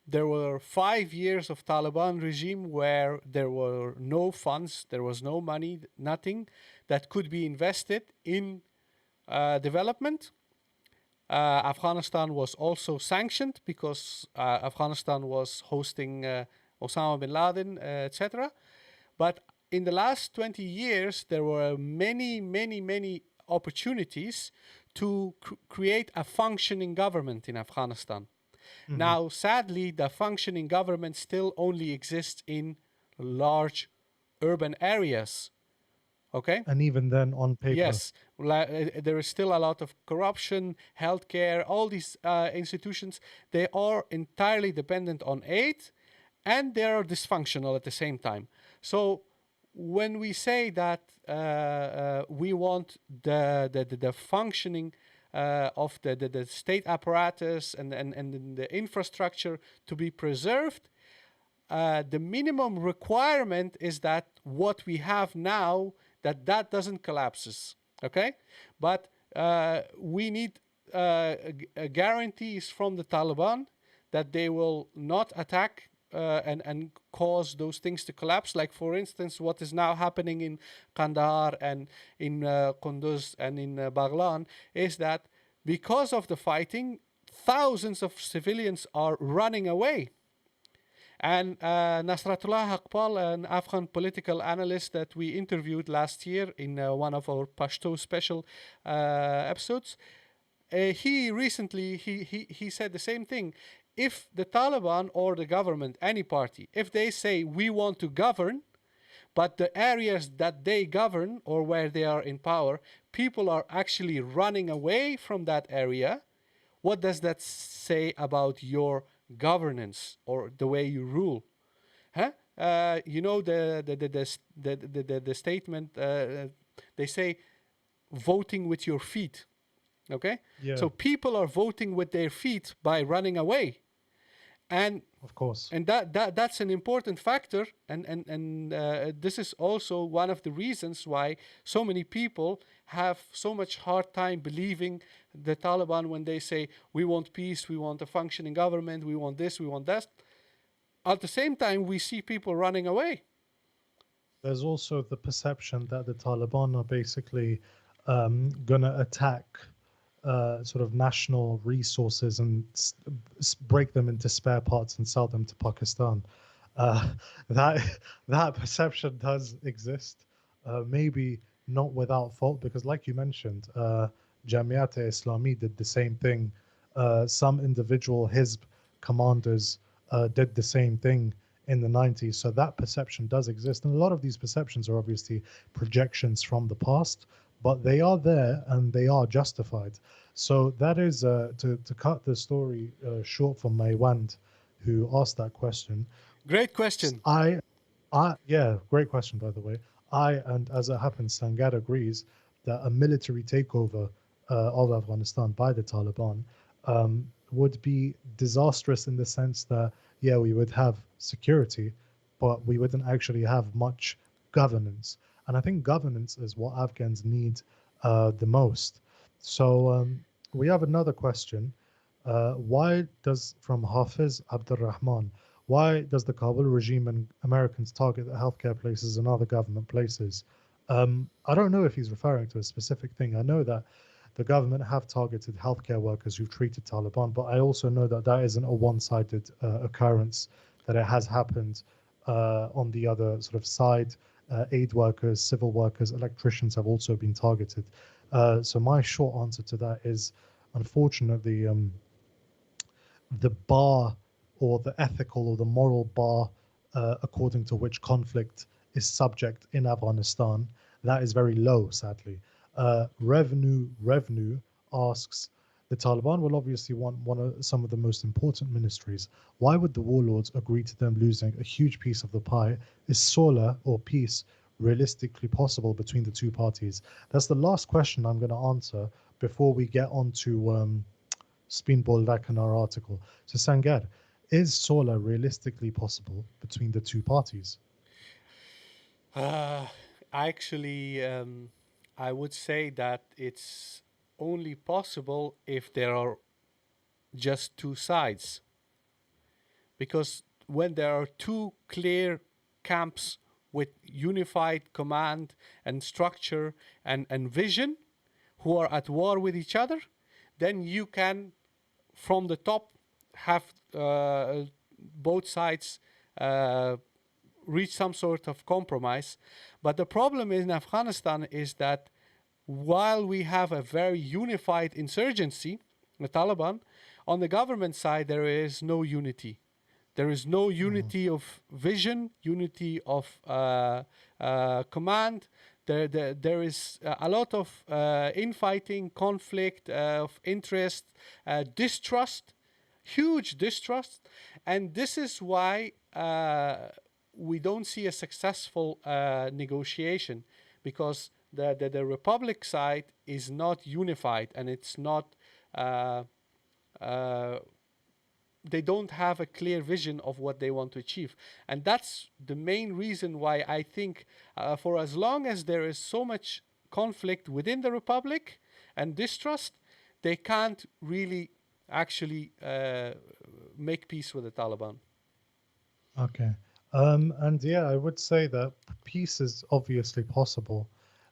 there were 5 years of Taliban regime where there were no funds, there was no money, nothing that could be invested in development. Afghanistan was also sanctioned because Afghanistan was hosting Osama bin Laden, etc. But in the last 20 years, there were many opportunities to create a functioning government in Afghanistan. Now, sadly, the functioning government still only exists in large urban areas. Okay? and even then on paper. Yes, there is still a lot of corruption, healthcare, all these institutions, they are entirely dependent on aid and they are dysfunctional at the same time. So when we say that we want the functioning of the state apparatus and the infrastructure to be preserved, the minimum requirement is that what we have now, that doesn't collapses, okay? But we need guarantees from the Taliban that they will not attack and cause those things to collapse. Like, for instance, what is now happening in Kandahar and in Kunduz and in Baghlan is that because of the fighting, thousands of civilians are running away. And Nasratullah Haqpal, an Afghan political analyst that we interviewed last year in one of our Pashto special episodes, he recently he said the same thing. If the Taliban or the government, any party, if they say we want to govern, but the areas that they govern or where they are in power, people are actually running away from that area, what does that say about your governance or the way you rule? Huh? You know the statement, they say voting with your feet. Okay? Yeah. So people are voting with their feet by running away. And of course, and that's an important factor, and this is also one of the reasons why so many people have so much hard time believing the Taliban when they say we want peace, we want a functioning government, we want this, we want that. At the same time, we see people running away. There's also the perception that the Taliban are basically gonna attack sort of national resources and break them into spare parts and sell them to Pakistan. That perception does exist, maybe not without fault, because like you mentioned, Jamiat-e-Islami did the same thing. Some individual Hizb commanders did the same thing in the 90s. So that perception does exist. And a lot of these perceptions are obviously projections from the past, but they are there and they are justified. So that is to cut the story short for Maywand, who asked that question. Great question. I yeah, great question, by the way. And as it happens, Sangar agrees that a military takeover of Afghanistan by the Taliban would be disastrous in the sense that, yeah, we would have security, but we wouldn't actually have much governance. And I think governance is what Afghans need the most. So we have another question. Why does, from Hafiz Abdurrahman, why does the Kabul regime and Americans target the healthcare places and other government places? I don't know if he's referring to a specific thing. I know that the government have targeted healthcare workers who've treated Taliban, but I also know that that isn't a one-sided occurrence, that it has happened on the other sort of side. Aid workers, civil workers, electricians have also been targeted. So my short answer to that is, unfortunately, the bar or the ethical or the moral bar according to which conflict is subject in Afghanistan, that is very low, sadly. Revenue asks, the Taliban will obviously want some of the most important ministries. Why would the warlords agree to them losing a huge piece of the pie? Is Sola or peace realistically possible between the two parties? That's the last question I'm going to answer before we get on to Spinball like in our article. So Sangar, is Sola realistically possible between the two parties? Uh, actually, I would say that it's only possible if there are just two sides. Because when there are two clear camps with unified command and structure and vision who are at war with each other, then you can, from the top, have both sides uh, reach some sort of compromise. But the problem in Afghanistan is that while we have a very unified insurgency, the Taliban, on the government side, there is no unity. There is no unity of vision, unity of command. There is a lot of infighting, conflict, of interest, distrust, huge distrust. And this is why we don't see a successful negotiation, because the Republic side is not unified, and it's not uh, they don't have a clear vision of what they want to achieve. And that's the main reason why I think for as long as there is so much conflict within the Republic and distrust, they can't really actually make peace with the Taliban. Okay. And yeah, I would say that peace is obviously possible.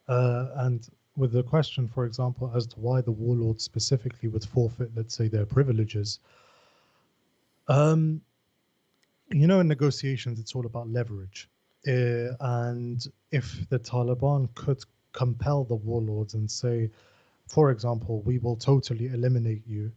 And with the question, for example, as to why the warlords specifically would forfeit, let's say, their privileges, um, in negotiations, it's all about leverage. And if the Taliban could compel the warlords and say, for example, we will totally eliminate you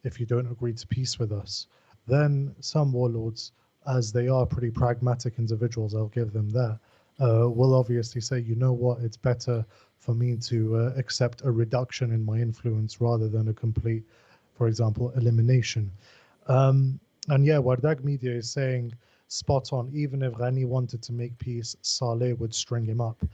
if you don't agree to peace with us, then some warlords, as they are pretty pragmatic individuals, I'll give them that, will obviously say, you know what, it's better for me to accept a reduction in my influence rather than a complete, for example, elimination. And yeah, Wardak Media is saying spot on. Even if Rani wanted to make peace, Saleh would string him up.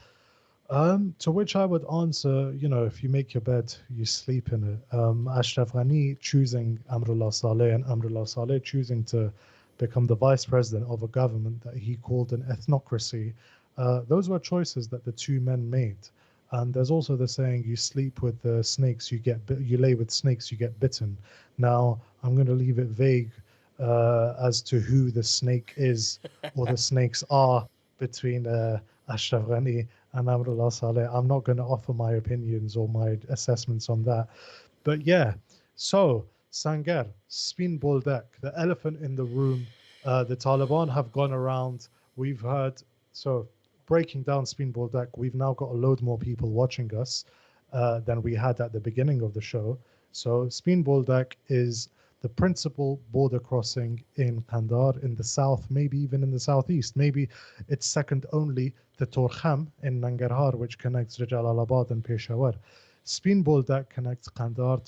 To which I would answer, if you make your bed, you sleep in it. Ashraf Ghani choosing Amrullah Saleh and Amrullah Saleh choosing to become the vice president of a government that he called an ethnocracy, those were choices that the two men made. And there's also the saying, you sleep with the snakes, you lay with snakes, you get bitten. Now, I'm going to leave it vague as to who the snake is or the snakes are between Ashraf Ghani and Amrullah Saleh. I'm not going to offer my opinions or my assessments on that. But yeah, so Sangar, spin ball deck, the elephant in the room. The Taliban have gone around. We've heard, so breaking down spin ball deck, we've now got a load more people watching us than we had at the beginning of the show. So spin ball deck is the principal border crossing in Kandar in the south, maybe even in the southeast. Maybe it's second only to Torkham in Nangarhar, which connects Jalalabad and Peshawar. Spin Boldak connects Kandar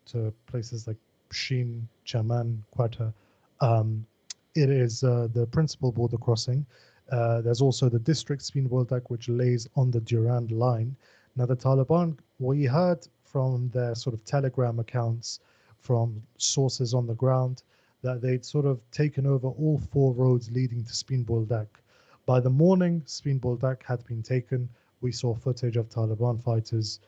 to places like Shin, Chaman, Quetta. Um, it is the principal border crossing. There's also the district Spin Boldak, which lays on the Durand line. Now, the Taliban, we heard from their sort of Telegram accounts, from sources on the ground, that they'd sort of taken over all 4 roads leading to Spin Boldak. By the morning, Spin Boldak had been taken. We saw footage of Taliban fighters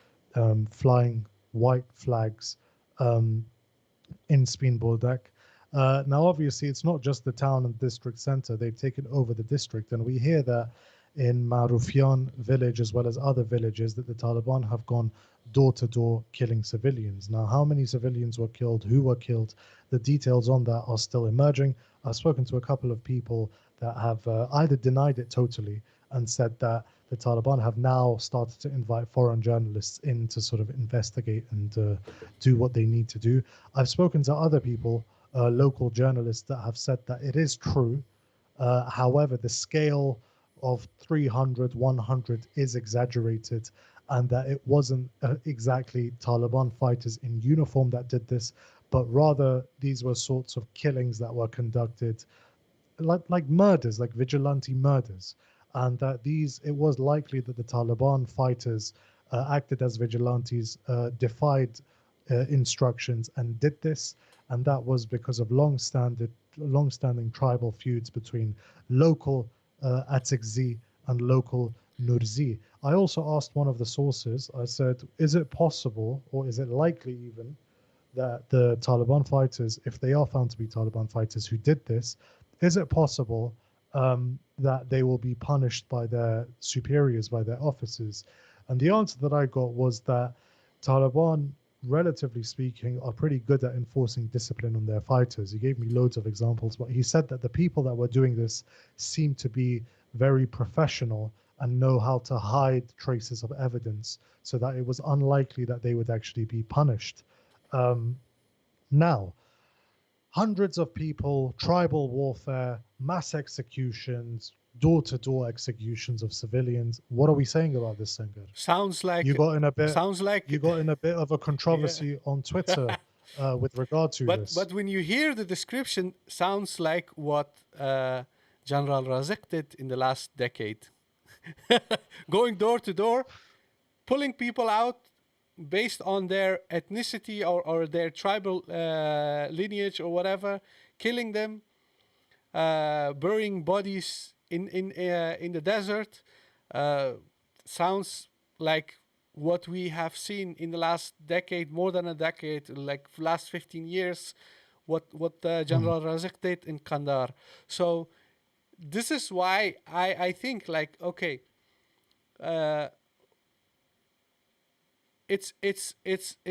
flying white flags in Spin Boldak. Now, obviously, it's not just the town and district center. They've taken over the district, and we hear that in Marufian village as well as other villages that the Taliban have gone door to door killing civilians. Now, how many civilians were killed, who were killed, the details on that are still emerging. I've spoken to a couple of people that have either denied it totally and said that the Taliban have now started to invite foreign journalists in to sort of investigate and do what they need to do. I've spoken to other people, local journalists, that have said that it is true. However, the scale of 300, 100 is exaggerated, and that it wasn't exactly Taliban fighters in uniform that did this, but rather these were sorts of killings that were conducted like murders, like vigilante murders, and that it was likely that the Taliban fighters acted as vigilantes, defied instructions, and did this, and that was because of long-standing tribal feuds between local Atikzi and local Nurzi. I also asked one of the sources, I said, is it possible, or is it likely even, that the Taliban fighters, if they are found to be Taliban fighters who did this, is it possible that they will be punished by their superiors, by their officers? And the answer that I got was that Taliban, relatively speaking, are pretty good at enforcing discipline on their fighters. He gave me loads of examples, but he said that the people that were doing this seemed to be very professional and know how to hide traces of evidence, so that it was unlikely that they would actually be punished. Now, hundreds of people, tribal warfare, mass executions, door-to-door executions of civilians. What are we saying about this, Sangar? Sounds like You got in a bit of a yeah. controversy on Twitter with regard to this. But when you hear the description, sounds like what General Razek did in the last decade, going door to door, pulling people out based on their ethnicity or their tribal lineage or whatever, killing them, burying bodies in the desert. Sounds like what we have seen in the last decade, more than a decade, like last 15 years, what General Razek did in Kandar. So this is why I think, like, okay, it's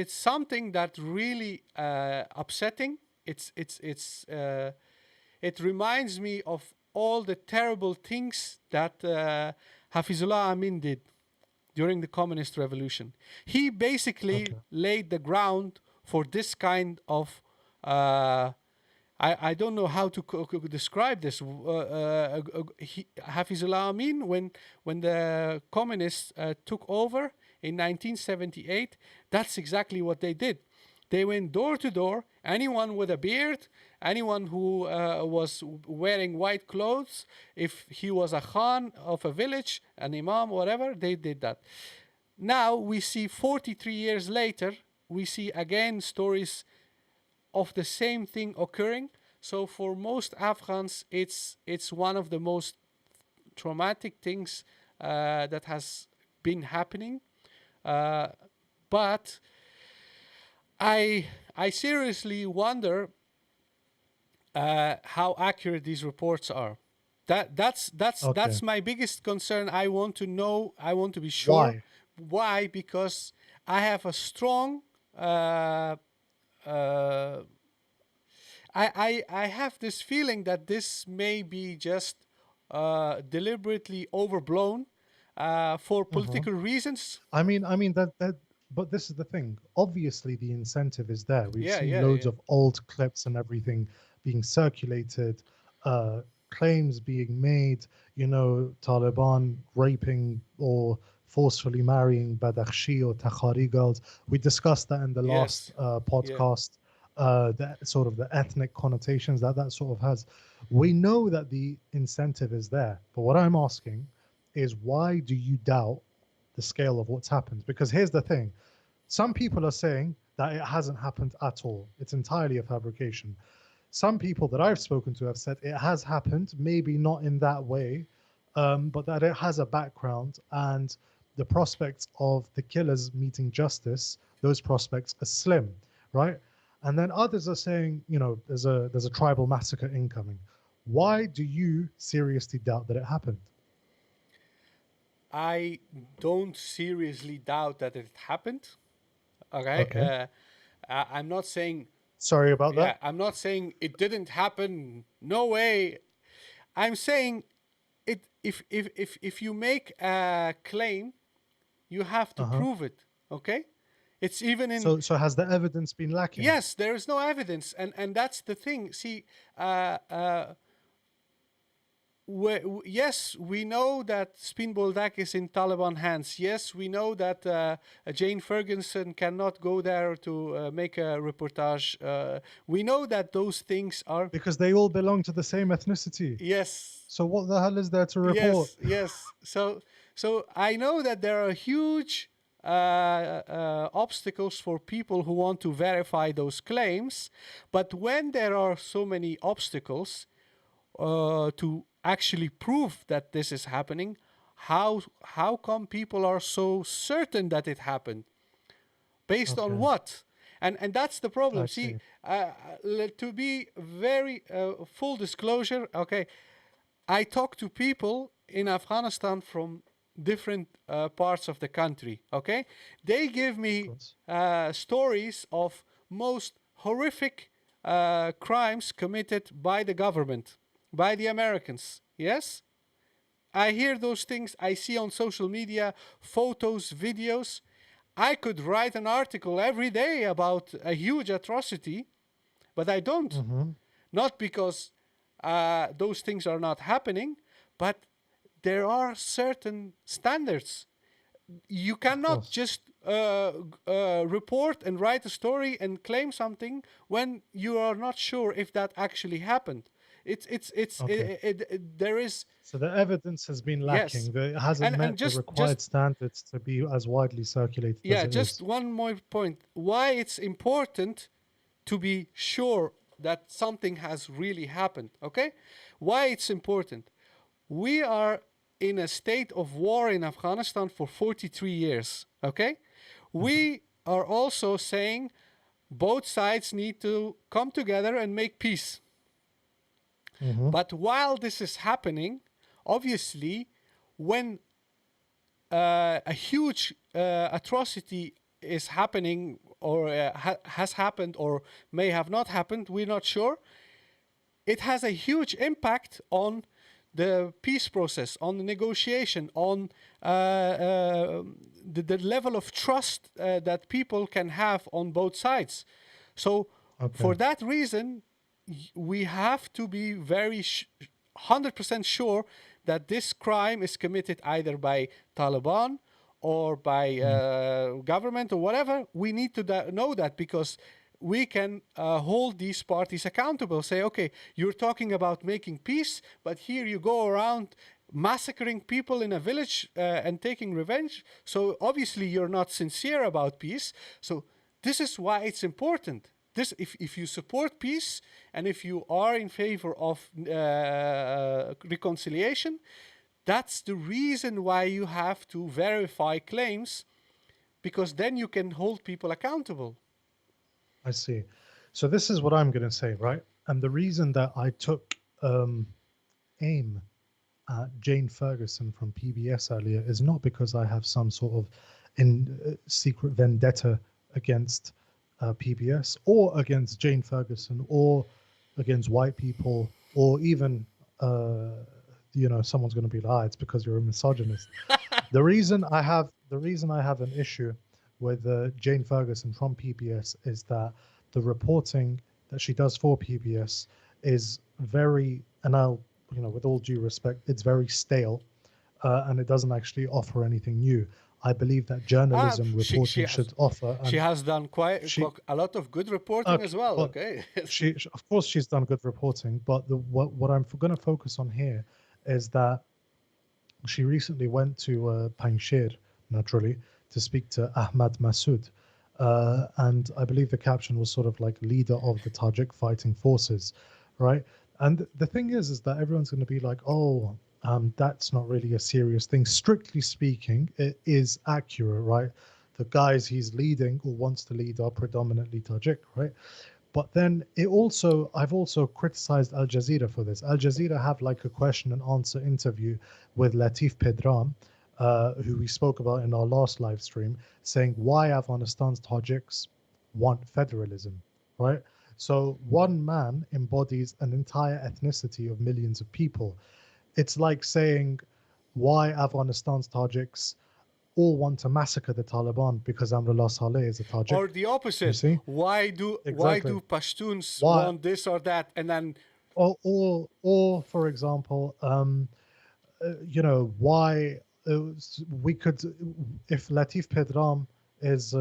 something that really upsetting. It reminds me of all the terrible things that Hafizullah Amin did during the communist revolution. He basically laid the ground for this kind of I don't know how to describe this. Hafizullah Amin, when the communists took over in 1978, that's exactly what they did. They went door to door. Anyone with a beard, anyone who was wearing white clothes, if he was a Khan of a village, an Imam, whatever, they did that. Now we see 43 years later, we see again stories of the same thing occurring. So for most Afghans, it's one of the most traumatic things that has been happening. But I seriously wonder how accurate these reports are. That's my biggest concern. I want to know. I want to be sure. Why? Because I have a strong. I have this feeling that this may be just deliberately overblown for political reasons. I mean But this is the thing. Obviously, the incentive is there. We've Yeah, seen yeah, loads yeah. of old clips and everything being circulated, claims being made, Taliban raping or forcefully marrying Badakhshi or Takhari girls. We discussed that in the last Yes. Yeah. podcast, the sort of the ethnic connotations that that sort of has. We know that the incentive is there. But what I'm asking is, why do you doubt the scale of what's happened? Because here's the thing, some people are saying that it hasn't happened at all. It's entirely a fabrication. Some people that I've spoken to have said it has happened, maybe not in that way, but that it has a background, and the prospects of the killers meeting justice, those prospects are slim, right? And then others are saying, there's a tribal massacre incoming. Why do you seriously doubt that it happened? I don't seriously doubt that it happened. Okay. Okay, I'm not saying, sorry about yeah, that. I'm not saying it didn't happen. No way. I'm saying it. If you make a claim, you have to Uh-huh. prove it. Okay. It's even in, So has the evidence been lacking? yes, there is no evidence, and that's the thing. See, yes, we know that Spin Boldak is in Taliban hands. Yes, we know that Jane Ferguson cannot go there to make a reportage. We know that those things are. Because they all belong to the same ethnicity. Yes, So what the hell is there to report? yes, yes. So I know that there are huge obstacles for people who want to verify those claims, but when there are so many obstacles to actually prove that this is happening, how come people are so certain that it happened? Based on Okay, what? And that's the problem. I See, see. to be very full disclosure, okay, I talk to people in Afghanistan from different parts of the country. Okay, they give Of me course. stories of most horrific crimes committed by the government, by the Americans. Yes, I hear those things. I see on social media photos, videos. I could write an article every day about a huge atrocity, but I don't. Mm-hmm. Not because those things are not happening, but there are certain standards. You Of cannot course. just report and write a story and claim something when you are not sure if that actually happened. Okay. There is, So the evidence has been yes, lacking. It hasn't and met the just required standards to be as widely circulated as yeah, it just is. one more point. Why it's important to be sure that something has really happened, okay? Why it's important? We are in a state of war in Afghanistan for 43 years, okay? Mm-hmm. We are also saying both sides need to come together and make peace. Mm-hmm. But while this is happening, obviously, when a huge atrocity is happening or has happened or may have not happened, we're not sure. It has a huge impact on the peace process, on the negotiation, on the level of trust that people can have on both sides. So, Okay. for that reason, we have to be very 100% sure that this crime is committed either by Taliban or by Mm. government or whatever. We need to know that, because we can hold these parties accountable. Say, okay, you're talking about making peace, but here you go around massacring people in a village and taking revenge. So obviously you're not sincere about peace. So this is why it's important. This, if you support peace and if you are in favor of reconciliation, that's the reason why you have to verify claims, because then you can hold people accountable. I see. So this is what I'm going to say, right? And the reason that I took aim at Jane Ferguson from PBS earlier is not because I have some sort of secret vendetta against PBS or against Jane Ferguson or against white people or even someone's going to be like, "Ah, it's because you're a misogynist." The reason I have an issue with Jane Ferguson from PBS is that the reporting that she does for PBS is very, and I'll, with all due respect, it's very stale, and it doesn't actually offer anything new. I believe that journalism reporting should offer, she and has done quite she, a lot of good reporting as well. but Okay. she, of course, she's done good reporting. But what I'm going to focus on here is that she recently went to Panjshir, naturally, to speak to Ahmad Massoud. And I believe the caption was sort of like leader of the Tajik fighting forces, right? And the thing is that everyone's going to be like, oh, that's not really a serious thing. Strictly speaking, it is accurate, right? The guys he's leading or wants to lead are predominantly Tajik, right? But then I've also criticized Al Jazeera for this. Al Jazeera have like a question and answer interview with Latif Pedram, who we spoke about in our last live stream, saying why Afghanistan's Tajiks want federalism, right? So one man embodies an entire ethnicity of millions of people. It's like saying why Afghanistan's Tajiks all want to massacre the Taliban because Amrullah Saleh is a Tajik. Or the You opposite. see? Why do Exactly. Pashtuns Why? want this or that, and then Or for example, why we could, if Latif Pedram is,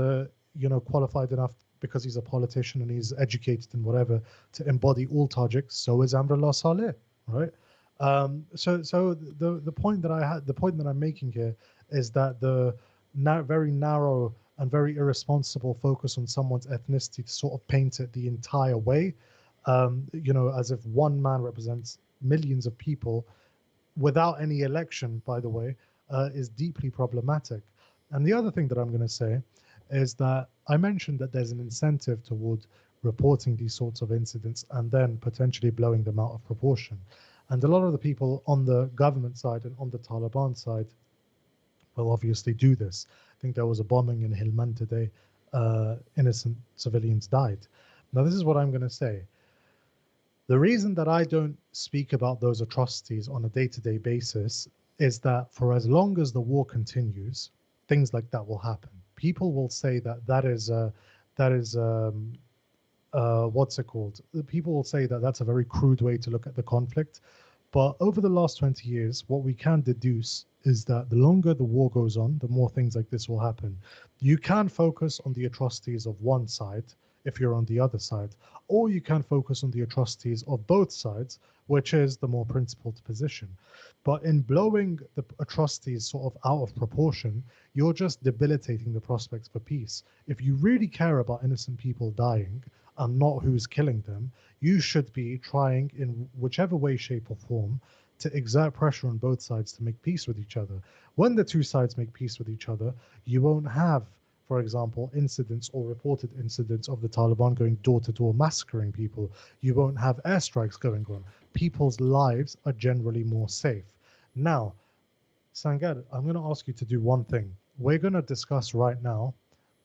qualified enough because he's a politician and he's educated and whatever to embody all Tajiks, so is Amrullah Saleh, right? So the point that the point that I'm making here is that the very narrow and very irresponsible focus on someone's ethnicity to sort of paint it the entire way, as if one man represents millions of people without any election, by the way, is deeply problematic. And the other thing that I'm going to say is that I mentioned that there's an incentive toward reporting these sorts of incidents and then potentially blowing them out of proportion. And a lot of the people on the government side and on the Taliban side will obviously do this. I think there was a bombing in Helmand today. Innocent civilians died. Now, this is what I'm going to say. The reason that I don't speak about those atrocities on a day-to-day basis is that for as long as the war continues, things like that will happen. People will say that is what's it called? People will say that that's a very crude way to look at the conflict. But over the last 20 years, what we can deduce is that the longer the war goes on, the more things like this will happen. You can focus on the atrocities of one side if you're on the other side, or you can focus on the atrocities of both sides, which is the more principled position. But in blowing the atrocities sort of out of proportion, you're just debilitating the prospects for peace. If you really care about innocent people dying and not who's killing them, you should be trying in whichever way, shape, or form to exert pressure on both sides to make peace with each other. When the two sides make peace with each other, you won't have, for example, incidents or reported incidents of the Taliban going door to door massacring people. You won't have airstrikes going on. People's lives are generally more safe. Now, Sangar, I'm going to ask you to do one thing. We're going to discuss right now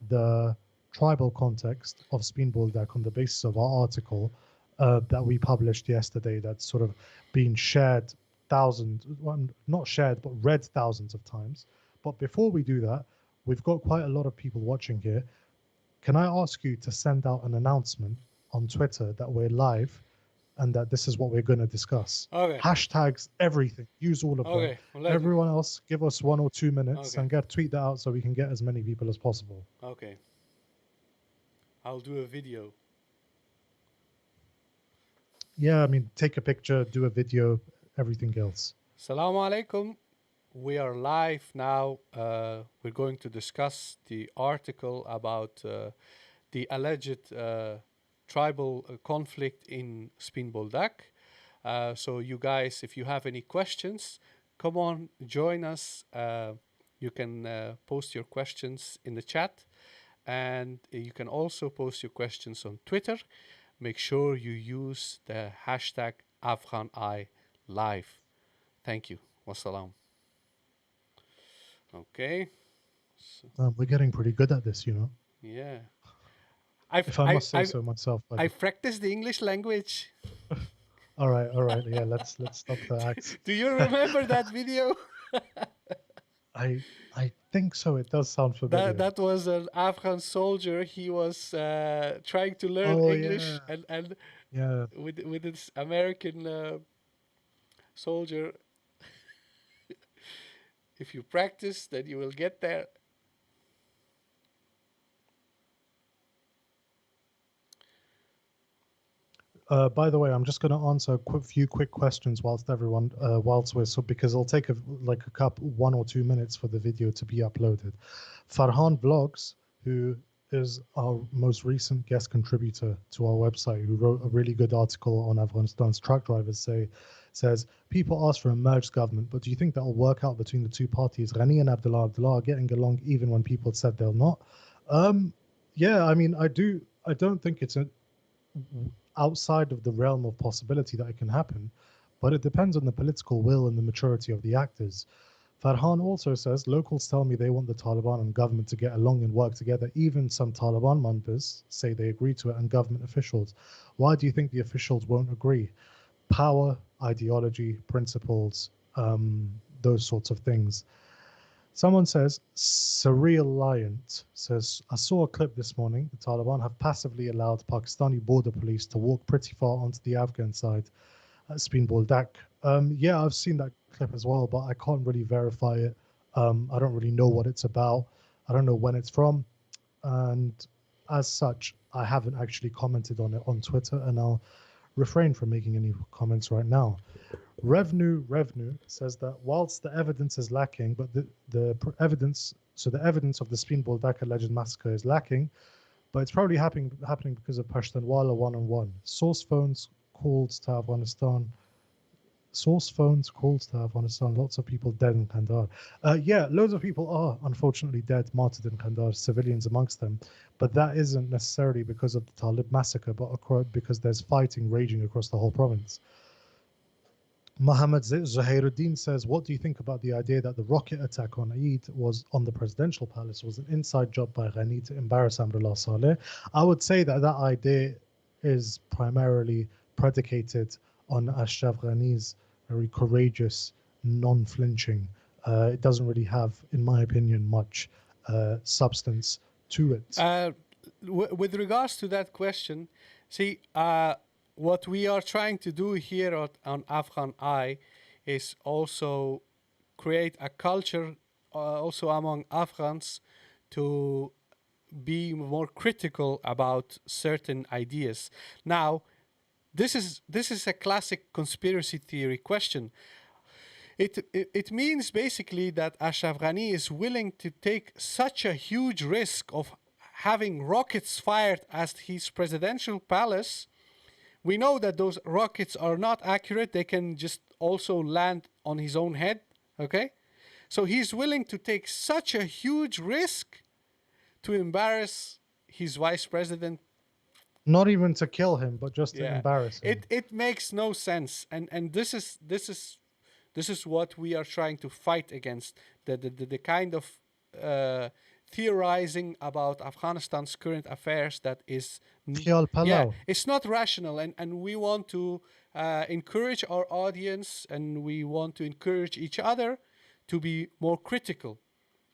the tribal context of Speenboldak on the basis of our article that we published yesterday that's sort of been shared well, not shared, but read thousands of times. But before we do that, we've got quite a lot of people watching here. Can I ask you to send out an announcement on Twitter that we're live and that this is what we're going to discuss? Okay. Hashtags, everything. Use all of them. Okay. Everyone else, give us 1 or 2 minutes Okay. and tweet that out so we can get as many people as possible. Okay. I'll do a video. Yeah, I mean, take a picture, do a video, everything else. Assalamu alaikum. We are live now. We're going to discuss the article about the alleged tribal conflict in Speenboldak. So you guys, if you have any questions, come on, join us. You can post your questions in the chat, and you can also post your questions on Twitter. Make sure you use the hashtag AFGHANEYE live. Thank you. Wassalam. Okay. So, We're getting pretty good at this, yeah. If I must say so myself. I practiced the English language. All right. Yeah, let's stop the act. Do you remember that video? I think so. It does sound familiar. That was an Afghan soldier. He was trying to learn Oh English, yeah, and yeah. with this American soldier, if you practice, then you will get there. By the way, I'm just going to answer a few quick questions whilst we're because it'll take like a couple 1 or 2 minutes for the video to be uploaded. Farhan Vlogs, who is our most recent guest contributor to our website, who wrote a really good article on Afghanistan's truck drivers, says people ask for a merged government, but do you think that will work out between the two parties? Rani and Abdullah are getting along even when people said they'll not. Yeah, I mean, I don't think it's outside of the realm of possibility that it can happen, but it depends on the political will and the maturity of the actors. Farhan also says locals tell me they want the Taliban and government to get along and work together. Even some Taliban members say they agree to it, and government officials. Why do you think the officials won't agree? Power, ideology, principles, those sorts of things. Someone says, Surreal Lion says, I saw a clip this morning. The Taliban have passively allowed Pakistani border police to walk pretty far onto the Afghan side at Speen Boldak. Yeah, I've seen that clip as well, but I can't really verify it. I don't really know what it's about. I don't know when it's from. And as such, I haven't actually commented on it on Twitter, and I'll refrain from making any comments right now. Revenue says that whilst the evidence is lacking, but the evidence, so the evidence of the Speen Boldak alleged massacre is lacking, but it's probably happening because of Pashtunwala one-on-one. Source phones calls to Afghanistan. Lots of people dead in Kandar. Yeah, loads of people are unfortunately dead, martyred in Kandar, civilians amongst them. But that isn't necessarily because of the Talib massacre, but because there's fighting raging across the whole province. Mohammed Zuhairuddin says, what do you think about the idea that the rocket attack on Eid was on the presidential palace was an inside job by Rani to embarrass Amrullah Saleh? I would say that that idea is primarily predicated on Ashraf Ghani's very courageous, non-flinching. It doesn't really have, in my opinion, much substance to it. With regards to that question, see, what we are trying to do here on AFGHANEYE is also create a culture also among Afghans to be more critical about certain ideas. Now, this is a classic conspiracy theory question. It means basically that Ashraf Ghani is willing to take such a huge risk of having rockets fired at his presidential palace. We know that those rockets are not accurate. They can just also land on his own head. Okay? So he's willing to take such a huge risk to embarrass his vice president. Not even to kill him, but just to Yeah. embarrass him. It makes no sense. And this is what we are trying to fight against. The kind of theorizing about Afghanistan's current affairs that is it's not rational, and we want to encourage our audience, and we want to encourage each other to be more critical.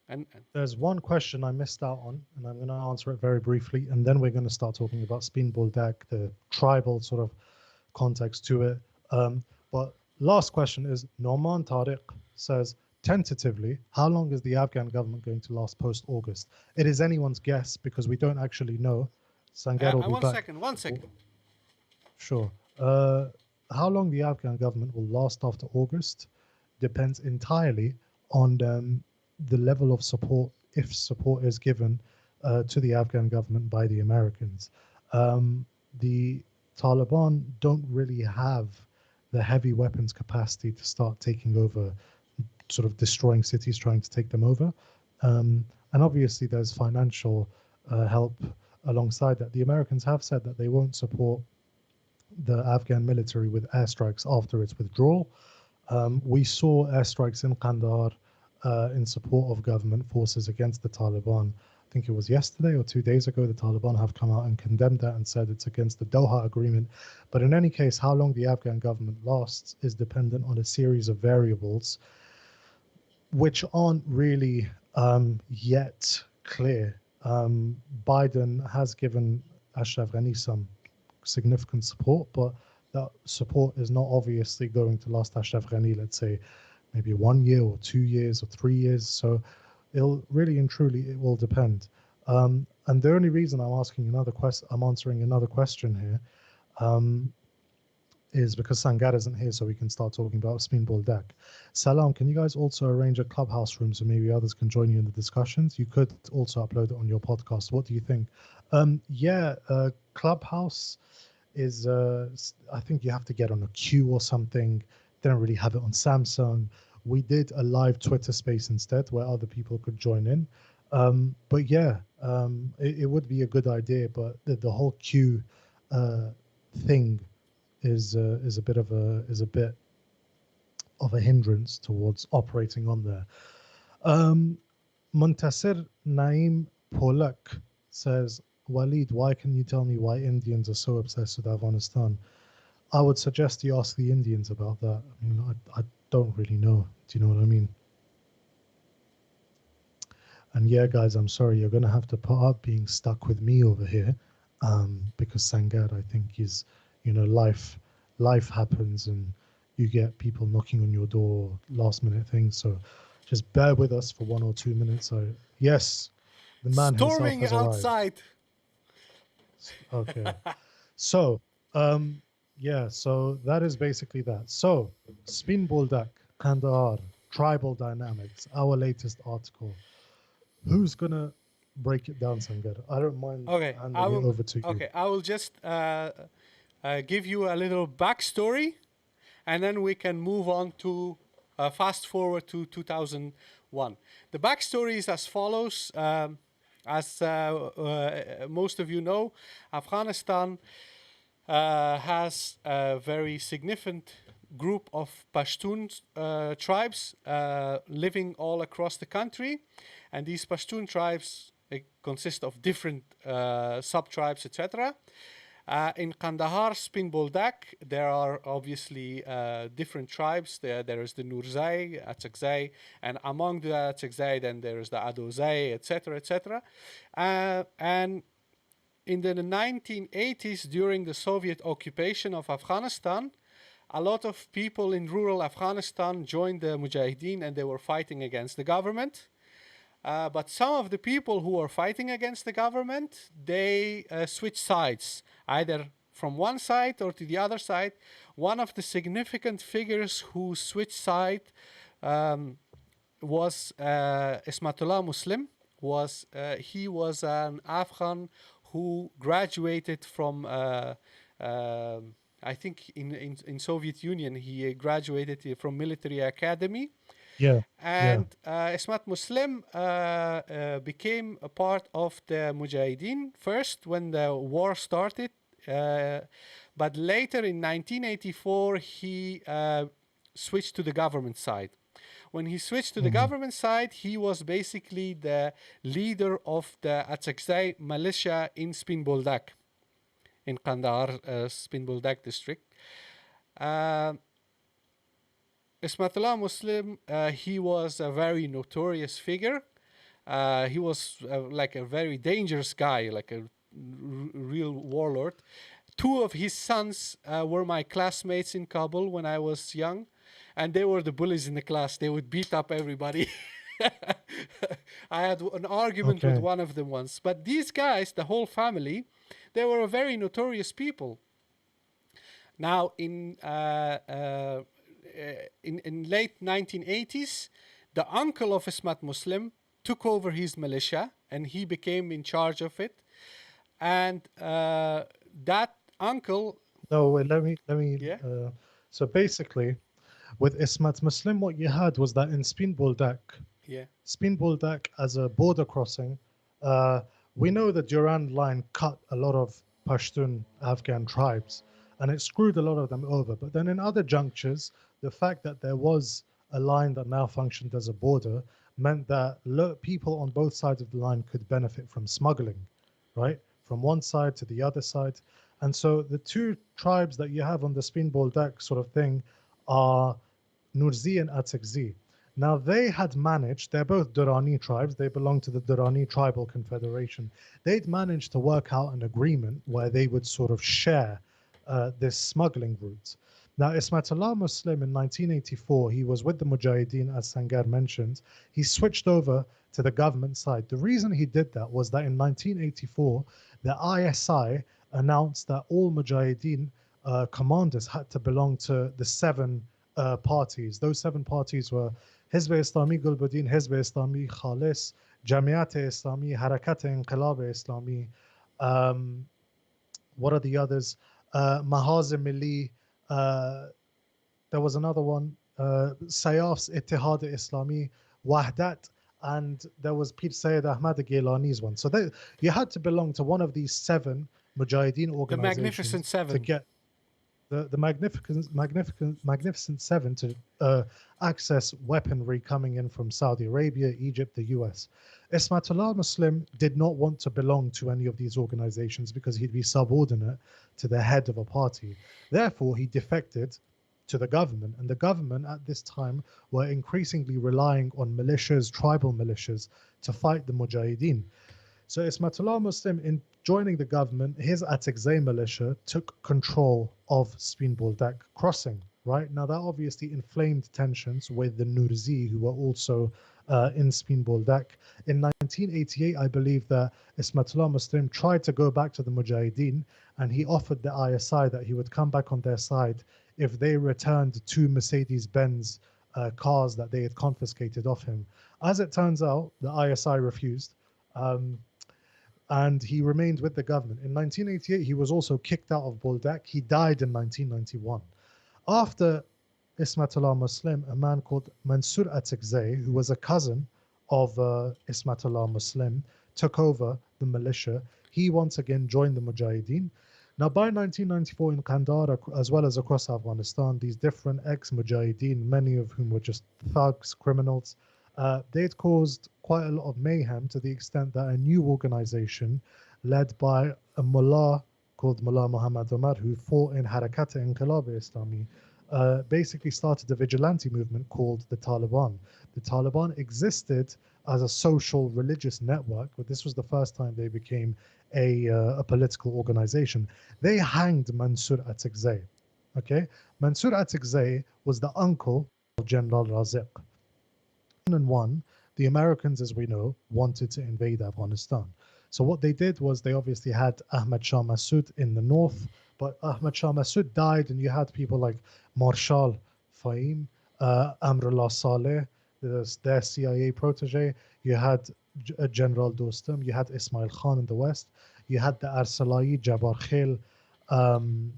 And there's one question I missed out on, and I'm going to answer it very briefly, and then we're going to start talking about Speen Boldak, the tribal sort of context to it. But last question is, Norman Tariq says, tentatively, how long is the Afghan government going to last post-August? It is anyone's guess because we don't actually know. Sangar will be back. One second. Sure. How long the Afghan government will last after August depends entirely on the level of support, if support is given to the Afghan government by the Americans. The Taliban don't really have the heavy weapons capacity to start taking over, sort of destroying cities, trying to take them over. And obviously there's financial help alongside that. The Americans have said that they won't support the Afghan military with airstrikes after its withdrawal. We saw airstrikes in Kandahar in support of government forces against the Taliban. I think it was yesterday or 2 days ago, the Taliban have come out and condemned that and said it's against the Doha Agreement. But in any case, how long the Afghan government lasts is dependent on a series of variables. which aren't really yet clear. Biden has given Ashraf Ghani some significant support, but that support is not obviously going to last Ashraf Ghani, let's say, maybe 1 year or 2 years or 3 years. So it'll really and truly, it will depend. And the only reason I'm asking another question, I'm answering another question here, is because Sangar isn't here, so we can start talking about Spinball Deck. Salam, can you guys also arrange a clubhouse room so maybe others can join you in the discussions? You could also upload it on your podcast. What do you think? Yeah, Clubhouse is, I think you have to get on a queue or something. They don't really have it on Samsung. We did a live Twitter space instead where other people could join in. But yeah, it would be a good idea, but the whole queue thing is a bit of a hindrance towards operating on there. Muntasir Naim Polak says, Waleed, why can you tell me why Indians are so obsessed with Afghanistan? I would suggest you ask the Indians about that. I mean, I don't really know. Do you know what I mean? And yeah, guys, I'm sorry, you're going to have to put up being stuck with me over here, because Sangar, I think, is, life happens and you get people knocking on your door, last minute things. So just bear with us for 1 or 2 minutes. So yes, the man himself Storming has arrived. outside. Okay. So, yeah, so that is basically that. So, Spinball Deck, Kandahar, Tribal Dynamics, our latest article. Who's gonna break it down, Sangar? I don't mind Okay, handing it over to you. I will just give you a little backstory, and then we can move on to fast forward to 2001. The backstory is as follows. As most of you know, Afghanistan has a very significant group of Pashtun tribes living all across the country. And these Pashtun tribes consist of different sub-tribes, etc. In Kandahar, Spinball Dak, there are obviously different tribes. There is the Nurzai, Attacks, and among the Attacks, then there is the Adozai, etc., etc. And in the 1980s, during the Soviet occupation of Afghanistan, a lot of people in rural Afghanistan joined the Mujahideen and they were fighting against the government. But some of the people who were fighting against the government, they switched sides, either from one side or to the other side. One of the significant figures who switched side was Ismatala Muslim. He was an Afghan who graduated from, I think in Soviet Union, he graduated from military academy. Yeah, And Ismat Muslim became a part of the Mujahideen first when the war started. But later in 1984, he switched to the government side. When he switched to the government side, he was basically the leader of the Attacks militia in Spinboldak, in Kandahar, Spinboldak district. Ismatala Muslim, he was a very notorious figure. He was like a very dangerous guy, like a real warlord. Two of his sons were my classmates in Kabul when I was young, and they were the bullies in the class. They would beat up everybody. I had an argument with one of them once. But these guys, the whole family, they were very notorious people. Now, in late 1980s, the uncle of Ismat Muslim took over his militia, and he became in charge of it. And that uncle... No, wait, let me. Yeah? So basically, with Ismat Muslim, what you had was that in Spinboldak, as a border crossing, we know the Durand line cut a lot of Pashtun Afghan tribes, and it screwed a lot of them over. But then in other junctures, the fact that there was a line that now functioned as a border meant that people on both sides of the line could benefit from smuggling, right? From one side to the other side. And so the two tribes that you have on the Spinboldak sort of thing are Nurzi and Atakzi. Now they had managed, they're both Durrani tribes, they belong to the Durrani Tribal Confederation. They'd managed to work out an agreement where they would sort of share this smuggling route. Now, Ismatala Muslim in 1984, he was with the Mujahideen, as Sangar mentioned. He switched over to the government side. The reason he did that was that in 1984, the ISI announced that all Mujahideen commanders had to belong to the seven parties. Those seven parties were Hizb Islami Gulbuddin, Hizb Islami Khalis, Jamiat Islami, Harakat Inqilab Islami. Um, what are the others? Mahazim Milli. There was another one, Sayaf's Ittihad Islami, Wahdat, and there was Pir Sayyid Ahmad Gilani's one. So you had to belong to one of these seven Mujahideen The organizations Magnificent to Seven. get the magnificent seven to access weaponry coming in from Saudi Arabia, Egypt, the US. Ismatullah Muslim did not want to belong to any of these organizations because he'd be subordinate to the head of a party. Therefore, he defected to the government, and the government at this time were increasingly relying on militias, tribal militias, to fight the Mujahideen. So Ismatullah Muslim, in joining the government, his Atakzai militia took control of Spin Boldak crossing. Right now, that obviously inflamed tensions with the Nurzi, who were also in Spin Boldak. In 1988, I believe that Ismatullah Muslim tried to go back to the Mujahideen, and he offered the ISI that he would come back on their side if they returned two Mercedes-Benz cars that they had confiscated off him. As it turns out, the ISI refused. And he remained with the government. In 1988, he was also kicked out of Boldak. He died in 1991. After Ismatullah Muslim, a man called Mansur Attacks, who was a cousin of Ismatullah Muslim, took over the militia. He once again joined the Mujahideen. Now, by 1994 in Kandara, as well as across Afghanistan, these different ex-Mujahideen, many of whom were just thugs, criminals, they'd caused quite a lot of mayhem to the extent that a new organization led by a mullah called Mullah Muhammad Omar, who fought in Harakat Inqilab Islami, basically started a vigilante movement called the Taliban. The Taliban existed as a social religious network, but this was the first time they became a political organization. They hanged Mansur Attacks. Okay, Mansur Attacks was the uncle of General Raziq. 2001, the Americans, as we know, wanted to invade Afghanistan. So what they did was they obviously had Ahmad Shah Massoud in the north, but Ahmad Shah Massoud died, and you had people like Marshal Fahim, Amrullah Saleh, their CIA protege. You had General Dostum. You had Ismail Khan in the west. You had the Arsalai um,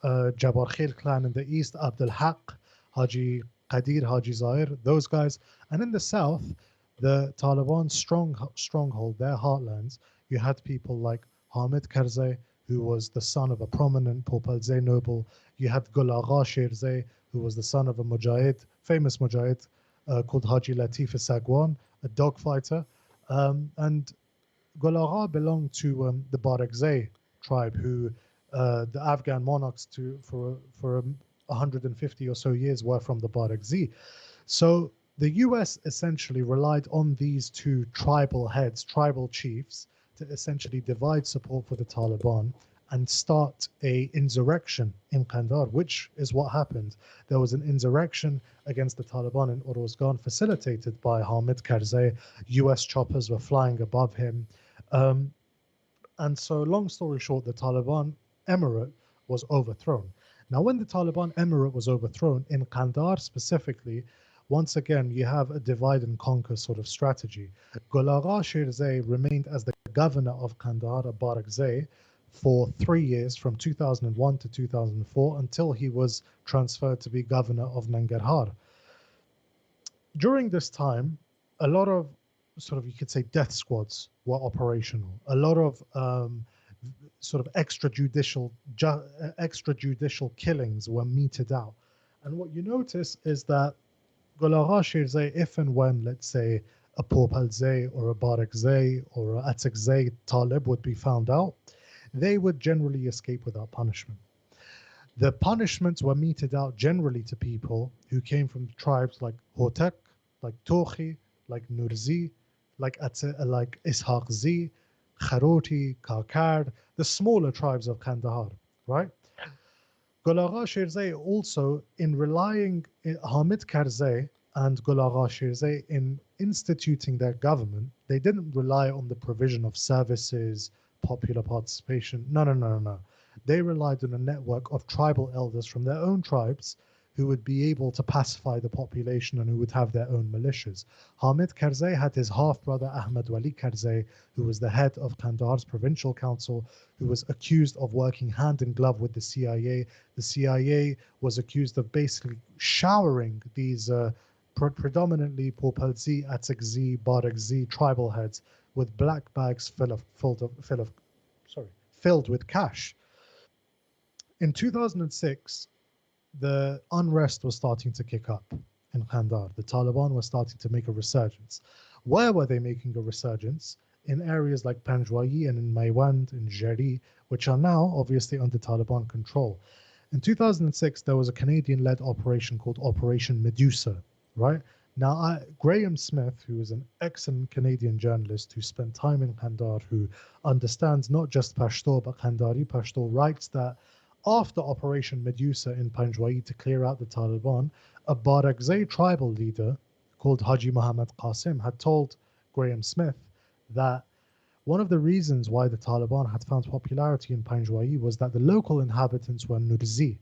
Jabbar Khel clan in the east, Abdul Haq, Haji Qadir, Haji Zahir, those guys. And in the south, the Taliban stronghold, their heartlands, you had people like Hamid Karzai, who was the son of a prominent Popalzai noble. You had Gul Agha Sherzai, who was the son of a mujahid, famous mujahid called Haji Latif Sagwan, a dogfighter. And Gul Agha belonged to the Barakzai tribe, who the Afghan monarchs for 150 or so years were from the Barakzai. So the US essentially relied on these two tribal heads, tribal chiefs, to essentially divide support for the Taliban and start a insurrection in Kandar, which is what happened. There was an insurrection against the Taliban in Uruzgan, facilitated by Hamid Karzai. US choppers were flying above him. And so, long story short, the Taliban emirate was overthrown. Now, when the Taliban emirate was overthrown, in Kandar specifically, once again, you have a divide and conquer sort of strategy. Gul Agha Sherzai remained as the governor of Kandar, Barakzai, for 3 years, from 2001 to 2004, until he was transferred to be governor of Nangarhar. During this time, a lot of sort of, you could say, death squads were operational. A lot of sort of extrajudicial killings were meted out. And what you notice is that Gul Agha Sherzai, if and when, let's say, a Popalzai or a Barakzai or a Atakzai Talib would be found out, they would generally escape without punishment. The punishments were meted out generally to people who came from tribes like Hotek, like Tochi, like Nurzi, like Ishaqzi, Kharoti, Kakar, the smaller tribes of Kandahar, right? Gul Agha Shirzai also, in relying Hamid Karzai and Gul Agha Shirzai in instituting their government, they didn't rely on the provision of services, popular participation. No, no, no, no, no. They relied on a network of tribal elders from their own tribes who would be able to pacify the population and who would have their own militias. Hamid Karzai had his half brother Ahmed-Waleed Karzai, who was the head of Kandahar's provincial council, who was accused of working hand in glove with the CIA. The CIA was accused of basically showering these predominantly Popalzi, Atakzi, Barakzi tribal heads with black bags filled with cash. In 2006, the unrest was starting to kick up in Kandahar. The Taliban was starting to make a resurgence. Where were they making a resurgence? In areas like Panjwai and in Maiwand and Jari, which are now obviously under Taliban control. In 2006, there was a Canadian-led operation called Operation Medusa, right? Now, Graham Smith, who is an excellent Canadian journalist who spent time in Kandahar, who understands not just Pashto, but Kandari Pashto, writes that after Operation Medusa in Panjwai to clear out the Taliban, a Barakzai tribal leader called Haji Muhammad Qasim had told Graham Smith that one of the reasons why the Taliban had found popularity in Panjwai was that the local inhabitants were Nurzi,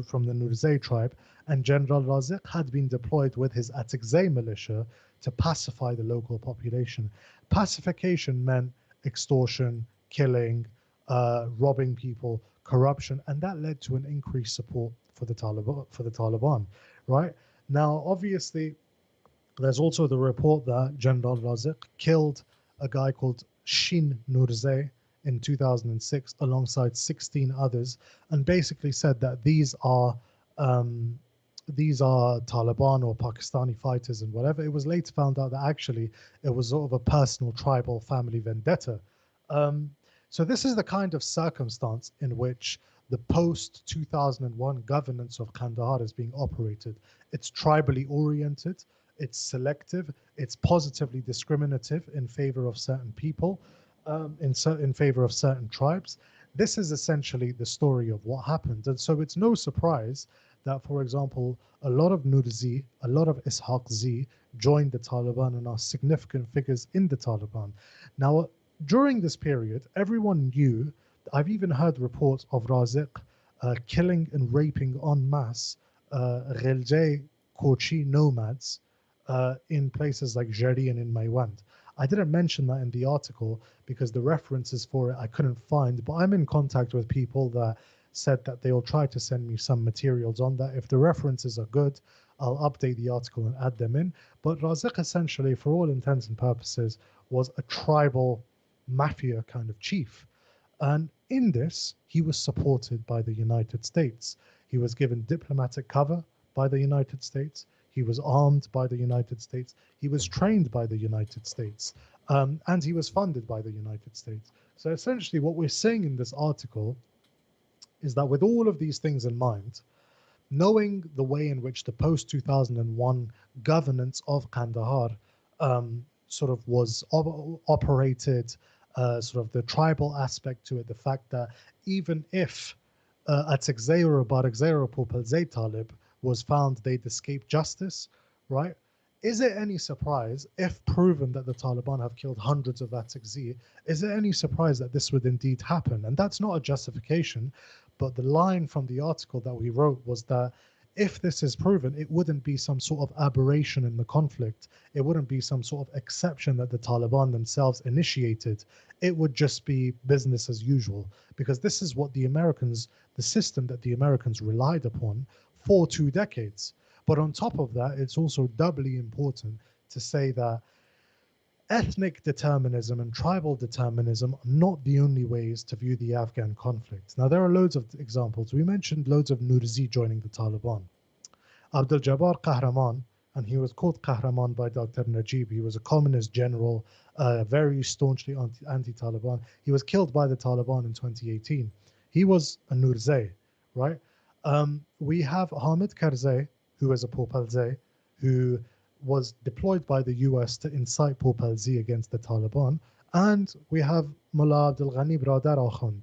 from the Nurzay tribe, and General Razik had been deployed with his Atikzay militia to pacify the local population. Pacification meant extortion, killing, robbing people, corruption, and that led to an increased support for the Taliban, right? Now, obviously, there's also the report that General Razik killed a guy called Shin Nurzay in 2006 alongside 16 others, and basically said that um, these are Taliban or Pakistani fighters and whatever. It was later found out that actually it was sort of a personal tribal family vendetta. Um, so this is the kind of circumstance in which the post 2001 governance of Kandahar is being operated. It's tribally oriented, it's selective, it's positively discriminative in favor of certain people, in favor of certain tribes. This is essentially the story of what happened. And so it's no surprise that, for example, a lot of Nurzi, a lot of Ishaqzi joined the Taliban and are significant figures in the Taliban. Now, during this period, everyone knew, I've even heard reports of Razik killing and raping en masse Ghiljay Kochi nomads in places like Jari and in Maiwand. I didn't mention that in the article because the references for it I couldn't find, but I'm in contact with people that said that they'll try to send me some materials on that. If the references are good, I'll update the article and add them in. But Razik essentially, for all intents and purposes, was a tribal mafia kind of chief. And in this, he was supported by the United States. He was given diplomatic cover by the United States. He was armed by the United States. He was trained by the United States. And he was funded by the United States. So essentially, what we're saying in this article is that with all of these things in mind, knowing the way in which the post 2001 governance of Kandahar sort of was operated, sort of the tribal aspect to it, the fact that even if Atakzay or Barakzay or Popalzay Talib was found they'd escaped justice, right? Is it any surprise, if proven that the Taliban have killed hundreds of Atakzi, is it any surprise that this would indeed happen? And that's not a justification, but the line from the article that we wrote was that if this is proven, it wouldn't be some sort of aberration in the conflict. It wouldn't be some sort of exception that the Taliban themselves initiated. It would just be business as usual, because this is what the system that the Americans relied upon for 2 decades. But on top of that, it's also doubly important to say that ethnic determinism and tribal determinism are not the only ways to view the Afghan conflict. Now, there are loads of examples. We mentioned loads of Nurzi joining the Taliban. Abdul Jabbar Kahraman, and he was called Kahraman by Dr. Najib. He was a communist general, very staunchly anti-Taliban. He was killed by the Taliban in 2018. He was a Nurzay, right? We have Hamid Karzai, who is a Popalzai, who was deployed by the US to incite Popalzi against the Taliban. And we have Mullah Abdul Ghani Bradar Akhund,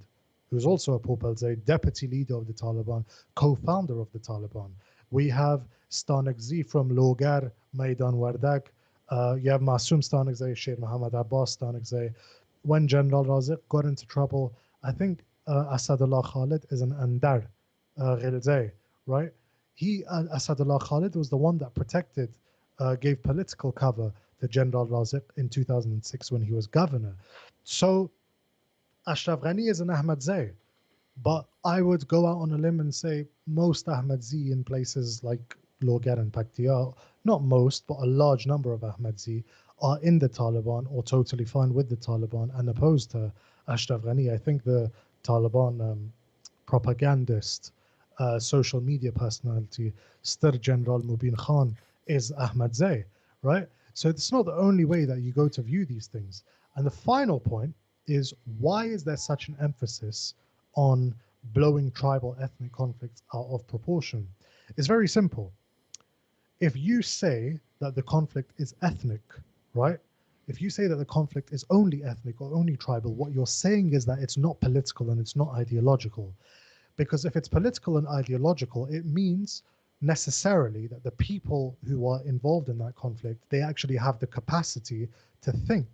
who's also a Popalzi, deputy leader of the Taliban, co-founder of the Taliban. We have Stanakzi from Logar, Maidan Wardak. You have Masum Stanakzi, Sheikh Muhammad Abbas Stanakzi. When General Razik got into trouble, I think Asadullah Khalid is an Andar Ghilzai, right? Asadullah Khalid was the one that protected, gave political cover to General Razik in 2006 when he was governor. So Ashraf Ghani is an Ahmadzai, but I would go out on a limb and say most Ahmadzi in places like Logar and Paktia, not most, but a large number of Ahmadzi are in the Taliban or totally fine with the Taliban and opposed to Ashraf Ghani. I think the Taliban propagandist, social media personality, Stir General Mubin Khan, is Ahmadzai, right? So it's not the only way that you go to view these things. And the final point is, why is there such an emphasis on blowing tribal ethnic conflicts out of proportion? It's very simple. If you say that the conflict is ethnic, right? If you say that the conflict is only ethnic or only tribal, what you're saying is that it's not political and it's not ideological. Because if it's political and ideological, it means necessarily that the people who are involved in that conflict, they actually have the capacity to think.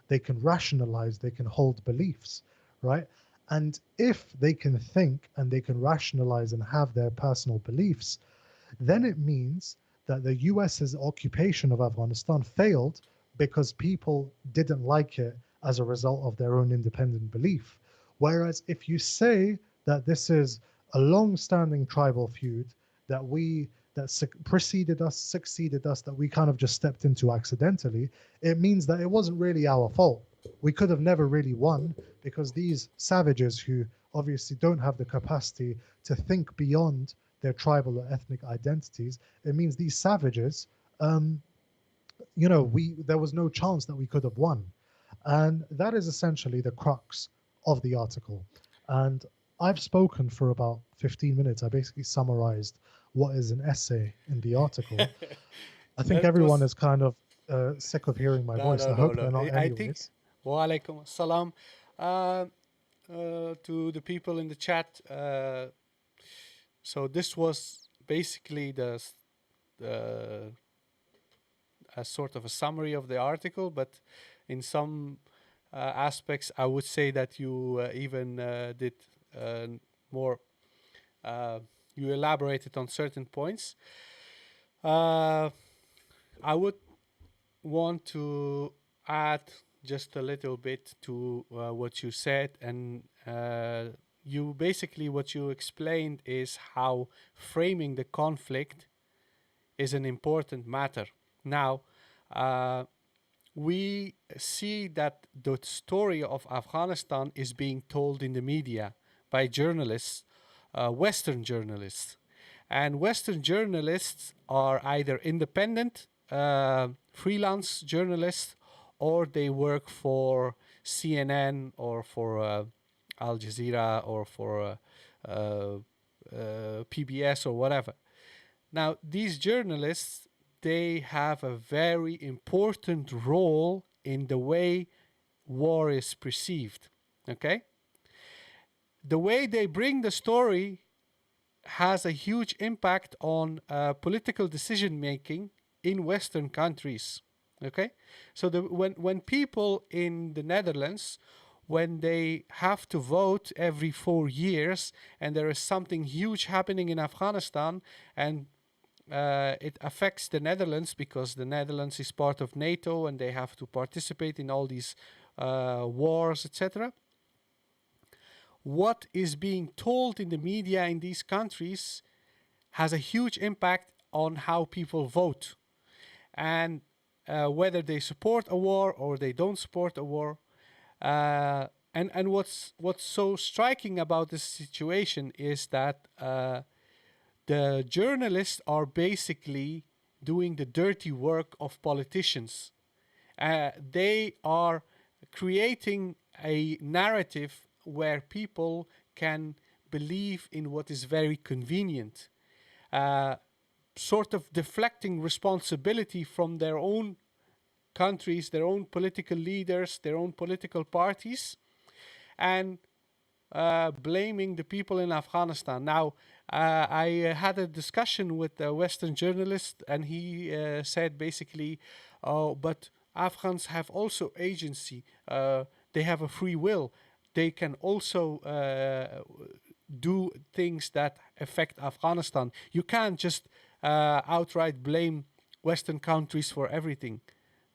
They can rationalize, they can hold beliefs, right? And if they can think and they can rationalize and have their personal beliefs, then it means that the US's occupation of Afghanistan failed because people didn't like it as a result of their own independent belief. Whereas if you say that this is a long-standing tribal feud that preceded us, succeeded us, that we kind of just stepped into accidentally, it means that it wasn't really our fault. We could have never really won because these savages who obviously don't have the capacity to think beyond their tribal or ethnic identities, it means these savages, there was no chance that we could have won. And that is essentially the crux of the article. And I've spoken for about 15 minutes. I basically summarized what is an essay in the article. I think everyone is kind of sick of hearing my voice. I hope they're not I think, anyways. wa alaikum assalam, to the people in the chat. So this was basically a sort of a summary of the article, but in some aspects, I would say that you even did more. You elaborated on certain points. I would want to add just a little bit to what you said, and you basically what you explained is how framing the conflict is an important matter. Now, we see that the story of Afghanistan is being told in the media by journalists, Western journalists. And Western journalists are either independent, freelance journalists, or they work for CNN or for Al Jazeera or for PBS or whatever. Now, these journalists, they have a very important role in the way war is perceived, okay? The way they bring the story has a huge impact on political decision making in Western countries. Okay, so when people in the Netherlands, when they have to vote every 4 years, and there is something huge happening in Afghanistan, and it affects the Netherlands because the Netherlands is part of NATO and they have to participate in all these wars, etc. What is being told in the media in these countries has a huge impact on how people vote, and whether they support a war or they don't support a war. And what's so striking about this situation is that the journalists are basically doing the dirty work of politicians. They are creating a narrative where people can believe in what is very convenient. sort of deflecting responsibility from their own countries, their own political leaders, their own political parties, and blaming the people in Afghanistan. Now, I had a discussion with a Western journalist, and he said basically, "Oh, but Afghans have also agency. They have a free will. They can also do things that affect Afghanistan. You can't just outright blame Western countries for everything."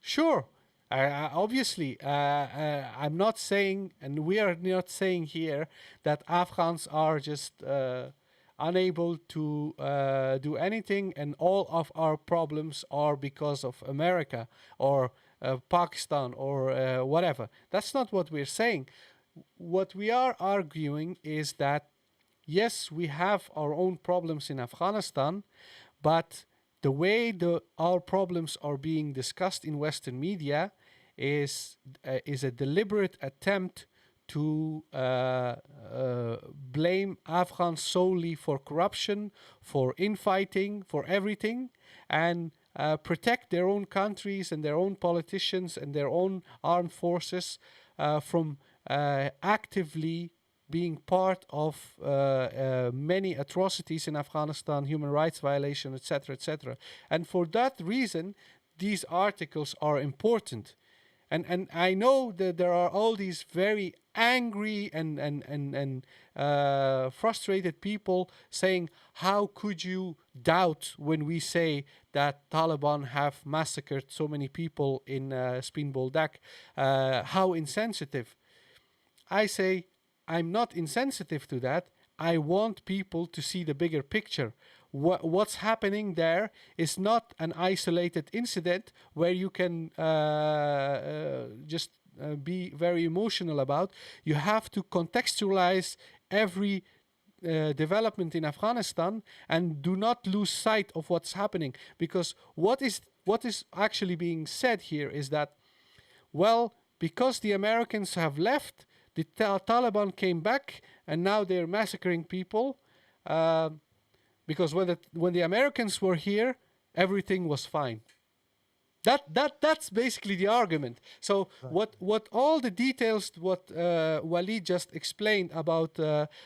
Sure. Obviously, I'm not saying, and we are not saying here, that Afghans are just unable to do anything and all of our problems are because of America or Pakistan or whatever. That's not what we're saying. What we are arguing is that, yes, we have our own problems in Afghanistan, but the way our problems are being discussed in Western media is a deliberate attempt to blame Afghans solely for corruption, for infighting, for everything, and protect their own countries and their own politicians and their own armed forces from actively being part of many atrocities in Afghanistan, human rights violation, etc., etc. And for that reason, these articles are important. And I know that there are all these very angry and frustrated people saying, how could you doubt when we say that Taliban have massacred so many people in Spin Boldak? How insensitive. I say, I'm not insensitive to that. I want people to see the bigger picture. What's happening there is not an isolated incident where you can just be very emotional about. You have to contextualize every development in Afghanistan and do not lose sight of what's happening. Because what is actually being said here is that, well, because the Americans have left, the Taliban came back and now they're massacring people. Because when the Americans were here, everything was fine. That's basically the argument. So what all the details what Waleed just explained about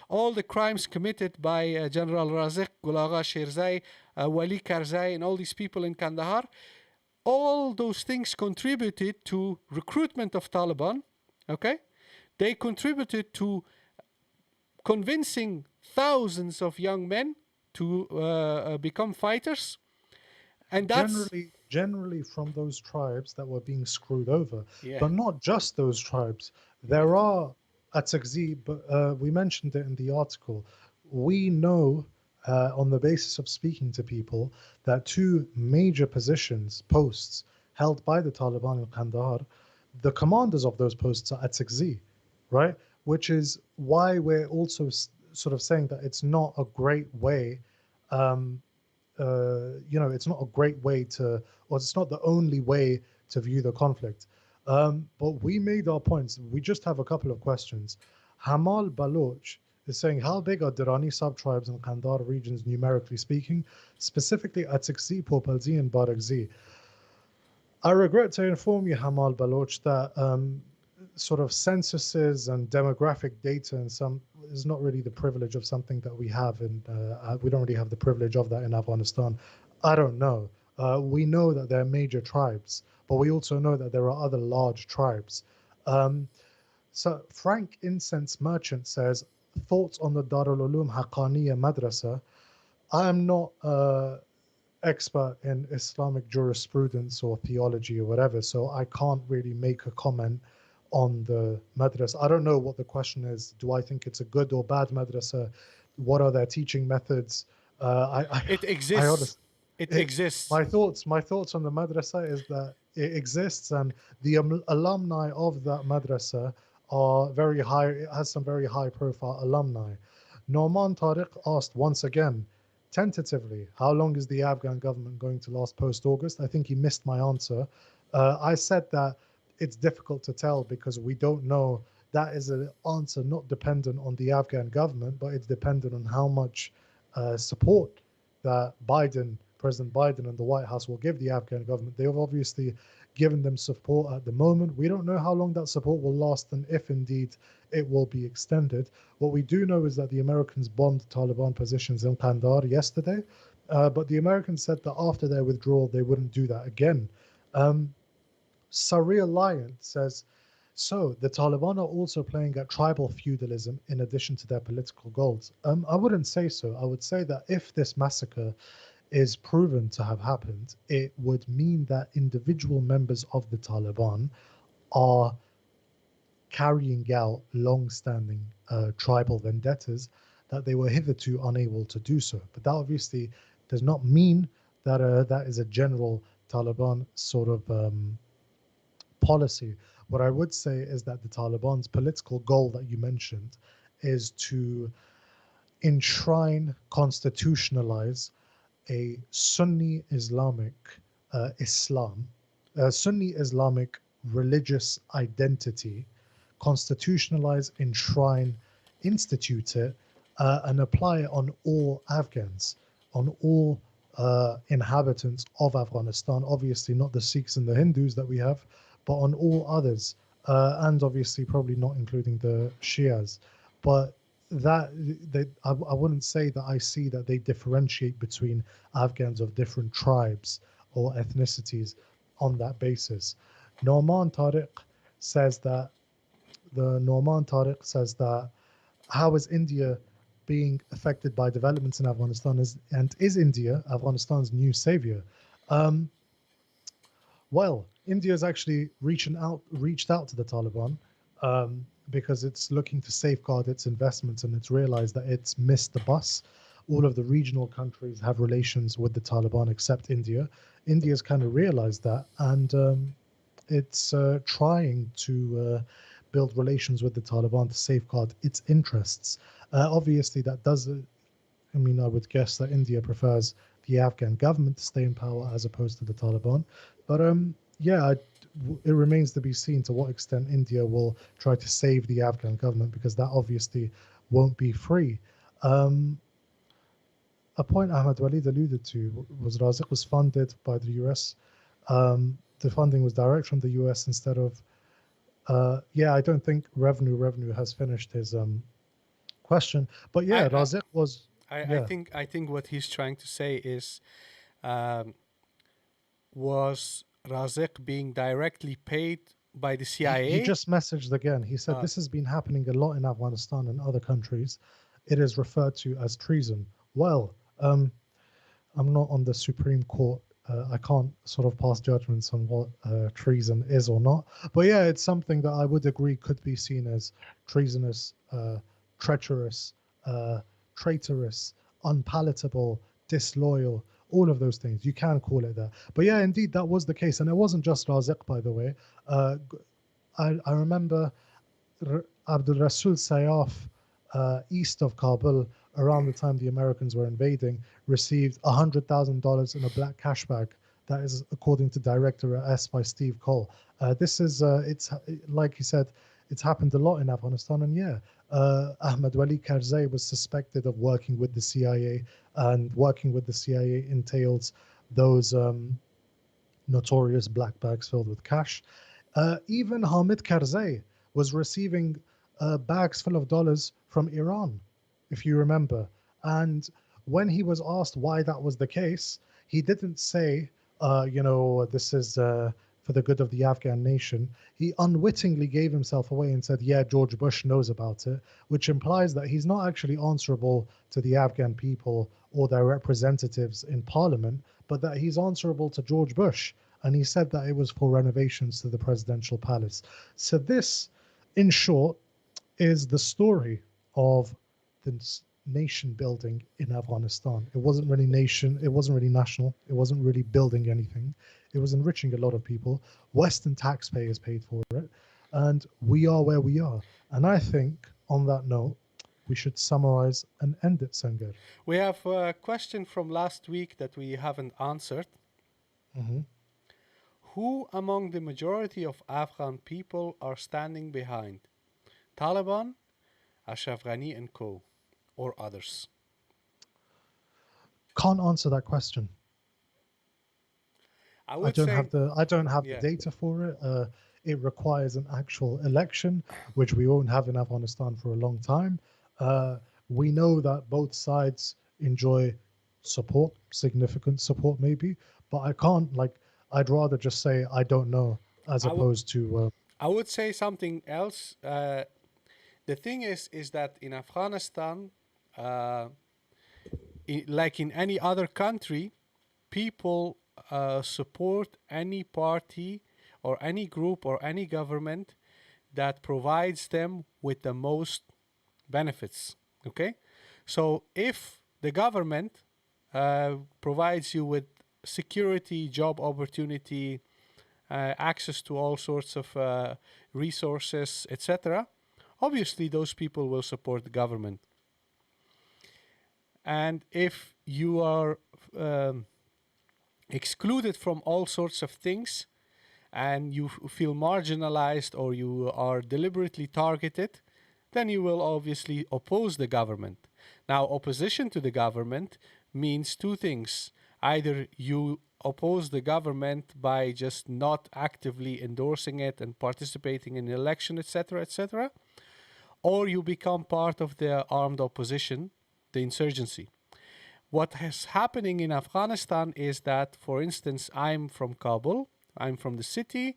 all the crimes committed by General Razik, Gulaga Shirzai, Wali Karzai, and all these people in Kandahar, all those things contributed to recruitment of Taliban. Okay, they contributed to convincing thousands of young men to become fighters, and that's generally from those tribes that were being screwed over. Yeah. But not just those tribes. There are at Sakzi, but we mentioned it in the article. We know on the basis of speaking to people that two major posts held by the Taliban in Kandahar, the commanders of those posts are at Sakzi, right? Which is why we're also sort of saying that it's not a great way, it's not a great way to, or it's not the only way to view the conflict. But we made our points. We just have a couple of questions. Hamal Baloch is saying, how big are the Rani sub-tribes in Kandahar regions, numerically speaking, specifically at Sakzi, Popalzi, and Barakzi? I regret to inform you, Hamal Baloch, that sort of censuses and demographic data and some is not really the privilege of something that we have, and we don't really have the privilege of that in Afghanistan. I don't know. We know that there are major tribes, but we also know that there are other large tribes. So Frank Incense Merchant says, thoughts on the Darul Uloom Haqqaniyya Madrasa. I am not expert in Islamic jurisprudence or theology or whatever, so I can't really make a comment on the madrasa. I don't know what the question is. Do I think it's a good or bad madrasa? What are their teaching methods? It exists. It exists. My thoughts on the madrasa is that it exists, and the alumni of that madrasa are very high. It has some very high-profile alumni. Norman Tariq asked once again, tentatively, how long is the Afghan government going to last post-August? I think he missed my answer. I said that it's difficult to tell because we don't know. That is an answer not dependent on the Afghan government, but it's dependent on how much support that Biden President Biden and the White House will give the Afghan government. They have obviously given them support at the moment. We don't know how long that support will last and if indeed it will be extended. What we do know is that the Americans bombed Taliban positions in Kandara yesterday, but the Americans said that after their withdrawal, they wouldn't do that again. Surreal Lion says, so the Taliban are also playing at tribal feudalism in addition to their political goals. I wouldn't say so. I would say that if this massacre is proven to have happened, it would mean that individual members of the Taliban are carrying out long-standing tribal vendettas that they were hitherto unable to do so. But that obviously does not mean that that is a general Taliban sort of policy. What I would say is that the Taliban's political goal that you mentioned is to enshrine, constitutionalize a Sunni Islamic Sunni Islamic religious identity, constitutionalize, enshrine, institute it, and apply it on all Afghans, on all inhabitants of Afghanistan. Obviously, not the Sikhs and the Hindus that we have, but on all others, and obviously probably not including the Shias. But that I wouldn't say that I see that they differentiate between Afghans of different tribes or ethnicities on that basis. Norman Tariq says that how is India being affected by developments in Afghanistan, and is India Afghanistan's new savior? Well, India has actually reached out to the Taliban because it's looking to safeguard its investments, and it's realized that it's missed the bus. All of the regional countries have relations with the Taliban except India. India's kind of realized that, and it's trying to build relations with the Taliban to safeguard its interests. Obviously, that does. I mean, I would guess that India prefers the Afghan government to stay in power as opposed to the Taliban. But yeah, it remains to be seen to what extent India will try to save the Afghan government, because that obviously won't be free. A point Ahmed-Waleed alluded to was Razik was funded by the US. The funding was direct from the US instead of. Yeah, I don't think revenue has finished his question, but yeah, Razik was. I think what he's trying to say is, was Razik being directly paid by the CIA? He just messaged again. He said this has been happening a lot in Afghanistan and other countries. It is referred to as treason. Well, I'm not on the Supreme Court. I can't sort of pass judgments on what treason is or not. But yeah, it's something that I would agree could be seen as treasonous, treacherous, traitorous, unpalatable, disloyal, all of those things. You can call it that. But yeah, indeed, that was the case. And it wasn't just Razik, by the way. I remember Abdul Rasul Sayaf, east of Kabul, around the time the Americans were invading, received $100,000 in a black cash bag. That is according to Director S by Steve Cole. This is, it's like he said, it's happened a lot in Afghanistan. And yeah, Ahmed-Waleed Karzai was suspected of working with the CIA, and working with the CIA entails those notorious black bags filled with cash. Even Hamid Karzai was receiving bags full of dollars from Iran, if you remember. And when he was asked why that was the case, he didn't say, this is for the good of the Afghan nation. He unwittingly gave himself away and said, yeah, George Bush knows about it, which implies that he's not actually answerable to the Afghan people or their representatives in parliament, but that he's answerable to George Bush. And he said that it was for renovations to the presidential palace. So this, in short, is the story of the nation building in Afghanistan. It wasn't really national, it wasn't really building anything. It was enriching a lot of people. Western taxpayers paid for it, and we are where we are. And I think, on that note, we should summarize and end it, Sangar. We have a question from last week that we haven't answered. Mm-hmm. Who among the majority of Afghan people are standing behind Taliban, Ashraf Ghani and co, or others? Can't answer that question. I I would don't say, have the yeah. data for it. It requires an actual election, which we won't have in Afghanistan for a long time. Uh, we know that both sides enjoy support, significant support, maybe, but I can't like. I'd rather just say I don't know as I would opposed to I would say something else. The thing is that in Afghanistan, uh, like in any other country, people support any party or any group or any government that provides them with the most benefits. Okay, so if the government provides you with security, job opportunity, access to all sorts of resources, etc., obviously those people will support the government. And if you are um, excluded from all sorts of things and you feel marginalized or you are deliberately targeted, then you will obviously oppose the government. Now, opposition to the government means two things. Either you oppose the government by just not actively endorsing it and participating in the election, etc., etc., or you become part of the armed opposition, the insurgency. What is happening in Afghanistan is that, for instance, I'm from Kabul, I'm from the city,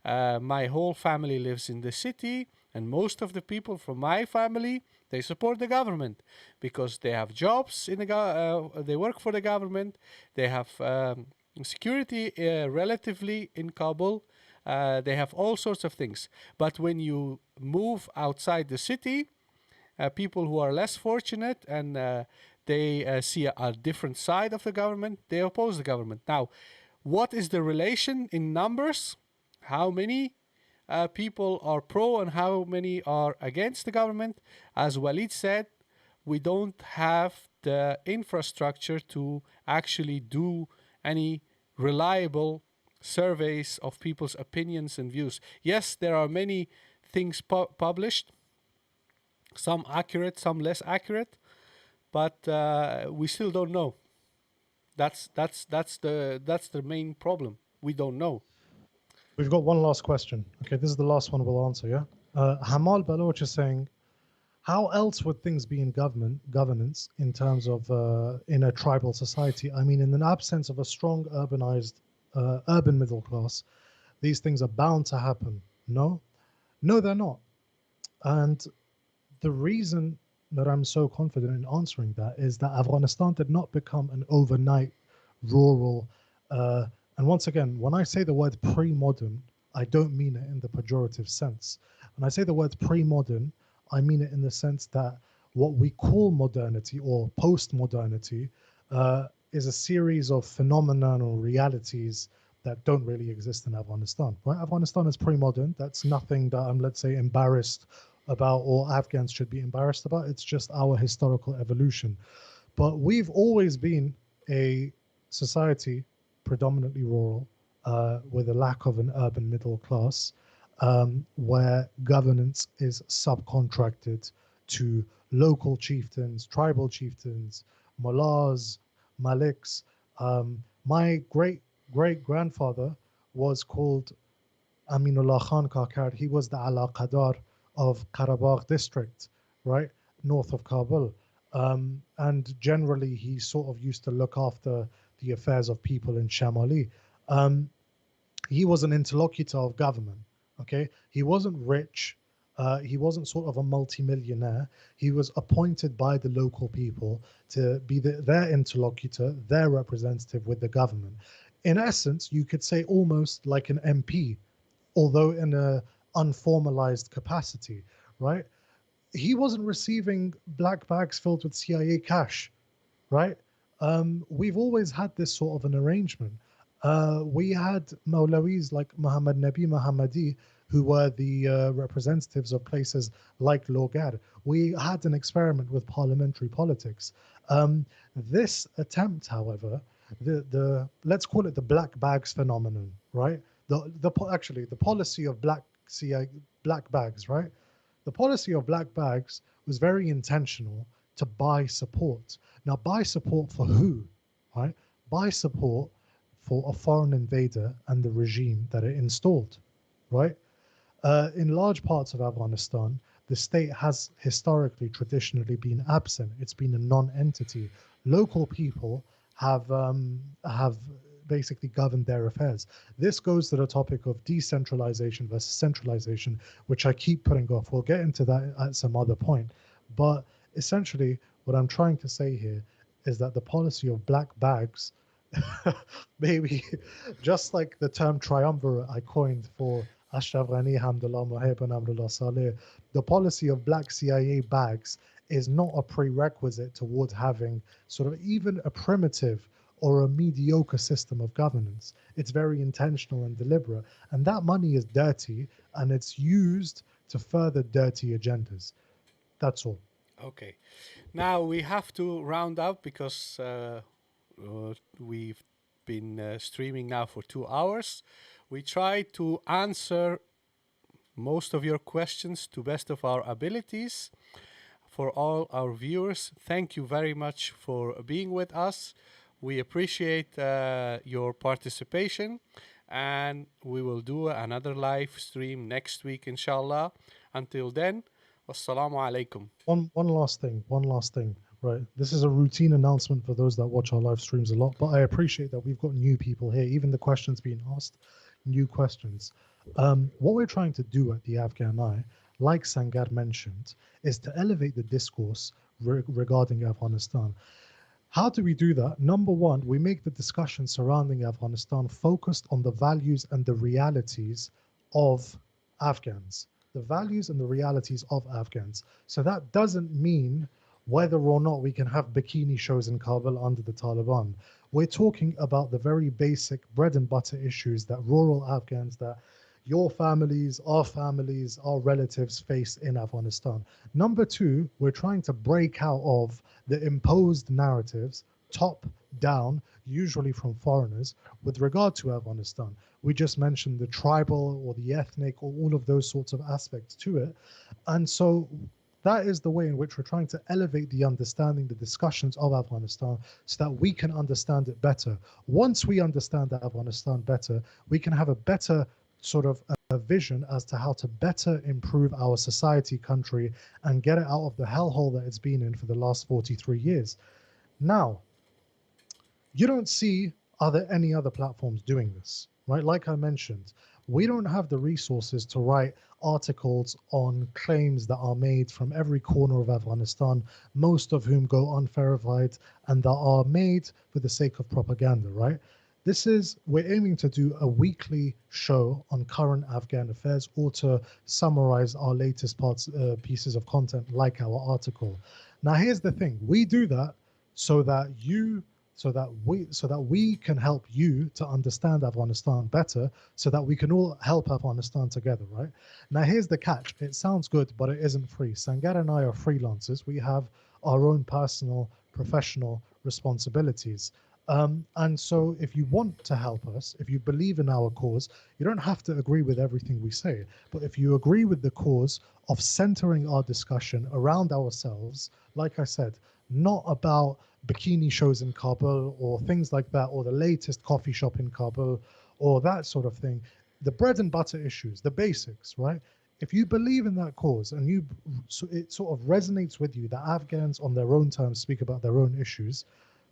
my whole family lives in the city, and most of the people from my family, they support the government because they have jobs in they work for the government, they have security relatively in Kabul, they have all sorts of things. But when you move outside the city, people who are less fortunate and they see a different side of the government, they oppose the government. Now, what is the relation in numbers? How many people are pro and how many are against the government? As Walid said, we don't have the infrastructure to actually do any reliable surveys of people's opinions and views. Yes, there are many things published, some accurate, some less accurate, but we still don't know. That's the main problem. We don't know. we've got one last question. Okay, this is the last one we'll answer. Yeah. Hamal Baloch is saying, how else would things be in governance in terms of in a tribal society? I mean, in an absence of a strong urban middle class, these things are bound to happen. No, no, they're not. And the reason that I'm so confident in answering that is that Afghanistan did not become an overnight rural. Uh, and once again, when I say the word pre modern, I don't mean it in the pejorative sense. When I say the word pre modern, I mean it in the sense that what we call modernity or post modernity is a series of phenomena or realities that don't really exist in Afghanistan. Right? Afghanistan is pre modern. That's nothing that I'm, let's say, embarrassed about or Afghans should be embarrassed about. It's just our historical evolution. But we've always been a society predominantly rural, with a lack of an urban middle class, where governance is subcontracted to local chieftains, tribal chieftains, mullahs, maliks. My great grandfather was called Aminullah Khan Kakar. He was the Alaqadar of Karabakh district, right, north of Kabul. And generally, he sort of used to look after the affairs of people in Shamali. Um, he was an interlocutor of government. Okay, he wasn't rich. He wasn't sort of a multimillionaire. He was appointed by the local people to be their interlocutor, their representative with the government. In essence, you could say almost like an MP, although in a unformalized capacity, right? He wasn't receiving black bags filled with CIA cash, right? We've always had this sort of an arrangement. We had Maulawis like Muhammad Nabi Muhammadi, who were the representatives of places like Logar. We had an experiment with parliamentary politics. This attempt, however, the let's call it the black bags phenomenon, right? Actually the policy of black bags, right? The policy of black bags was very intentional to buy support. Now, buy support for who? Right? Buy support for a foreign invader and the regime that it installed, right? In large parts of Afghanistan, the state has historically, traditionally been absent. It's been a non-entity. Local people have basically governed their affairs. This goes to the topic of decentralization versus centralization, which I keep putting off. We'll get into that at some other point. But essentially, what I'm trying to say here is that the policy of black bags, maybe just like the term triumvirate I coined for Ashraf Ghani, Hamdullah Mohib, and Abdullah Saleh, the policy of black CIA bags is not a prerequisite towards having sort of even a primitive or a mediocre system of governance. It's very intentional and deliberate. And that money is dirty and it's used to further dirty agendas. That's all. Okay. Now we have to round up because we've been streaming now for 2 hours. We tried to answer most of your questions to best of our abilities. For all our viewers, thank you very much for being with us. We appreciate your participation, and we will do another live stream next week, inshallah. Until then, wassalamu alaikum. One last thing, right? This is a routine announcement for those that watch our live streams a lot, but I appreciate that we've got new people here. Even the questions being asked, new questions. What we're trying to do at the AFGHANEYE, like Sangar mentioned, is to elevate the discourse regarding Afghanistan. How do we do that? Number one, we make the discussion surrounding Afghanistan focused on the values and the realities of Afghans. The values and the realities of Afghans. So that doesn't mean whether or not we can have bikini shows in Kabul under the Taliban. We're talking about the very basic bread and butter issues that rural Afghans, that your families, our relatives face in Afghanistan. Number two, we're trying to break out of the imposed narratives, top down, usually from foreigners, with regard to Afghanistan. We just mentioned the tribal or the ethnic or all of those sorts of aspects to it. And so that is the way in which we're trying to elevate the understanding, the discussions of Afghanistan, so that we can understand it better. Once we understand Afghanistan better, we can have a better sort of a vision as to how to better improve our society, country, and get it out of the hellhole that it's been in for the last 43 years. Now, you don't see any other platforms doing this, right? Like I mentioned, we don't have the resources to write articles on claims that are made from every corner of Afghanistan, most of whom go unverified and that are made for the sake of propaganda, right? We're aiming to do a weekly show on current Afghan affairs or to summarize our latest pieces of content like our article. Now, here's the thing. We do that so that we can help you to understand Afghanistan better, so that we can all help Afghanistan together, right? Now, here's the catch. It sounds good, but it isn't free. Sangar and I are freelancers. We have our own personal, professional responsibilities. And so if you want to help us, if you believe in our cause, you don't have to agree with everything we say. But if you agree with the cause of centering our discussion around ourselves, like I said, not about bikini shows in Kabul or things like that, or the latest coffee shop in Kabul or that sort of thing, the bread and butter issues, the basics, right? If you believe in that cause and it sort of resonates with you that Afghans on their own terms speak about their own issues,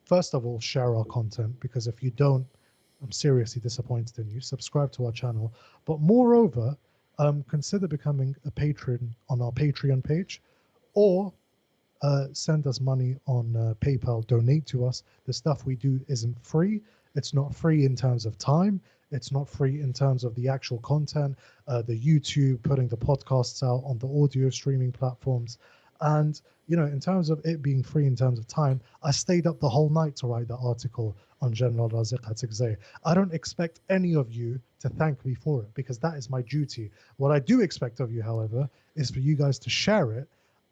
first of all, share our content, because if you don't, I'm seriously disappointed in you. Subscribe to our channel. But moreover, consider becoming a patron on our Patreon page, or send us money on PayPal, donate to us. The stuff we do isn't free. It's not free in terms of time. It's not free in terms of the actual content, the YouTube, putting the podcasts out on the audio streaming platforms. And, in terms of it being free in terms of time, I stayed up the whole night to write the article on General Razik Hatzikzeh. I don't expect any of you to thank me for it, because that is my duty. What I do expect of you, however, is for you guys to share it.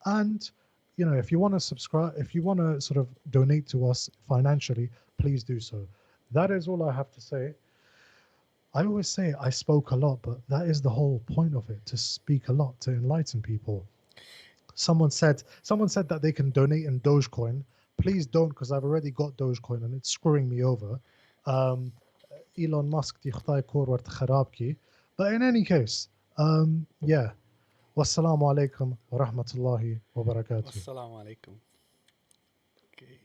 And, if you want to subscribe, if you want to sort of donate to us financially, please do so. That is all I have to say. I always say I spoke a lot, but that is the whole point of it, to speak a lot, to enlighten people. Someone said that they can donate in Dogecoin. Please don't, because I've already got Dogecoin and it's screwing me over. Elon Musk die خطاي كور ورت خرابكي. But in any case, yeah. Wassalamu alaikum wa rahmatullahi wa barakatuh. Wassalamu alaikum. Okay.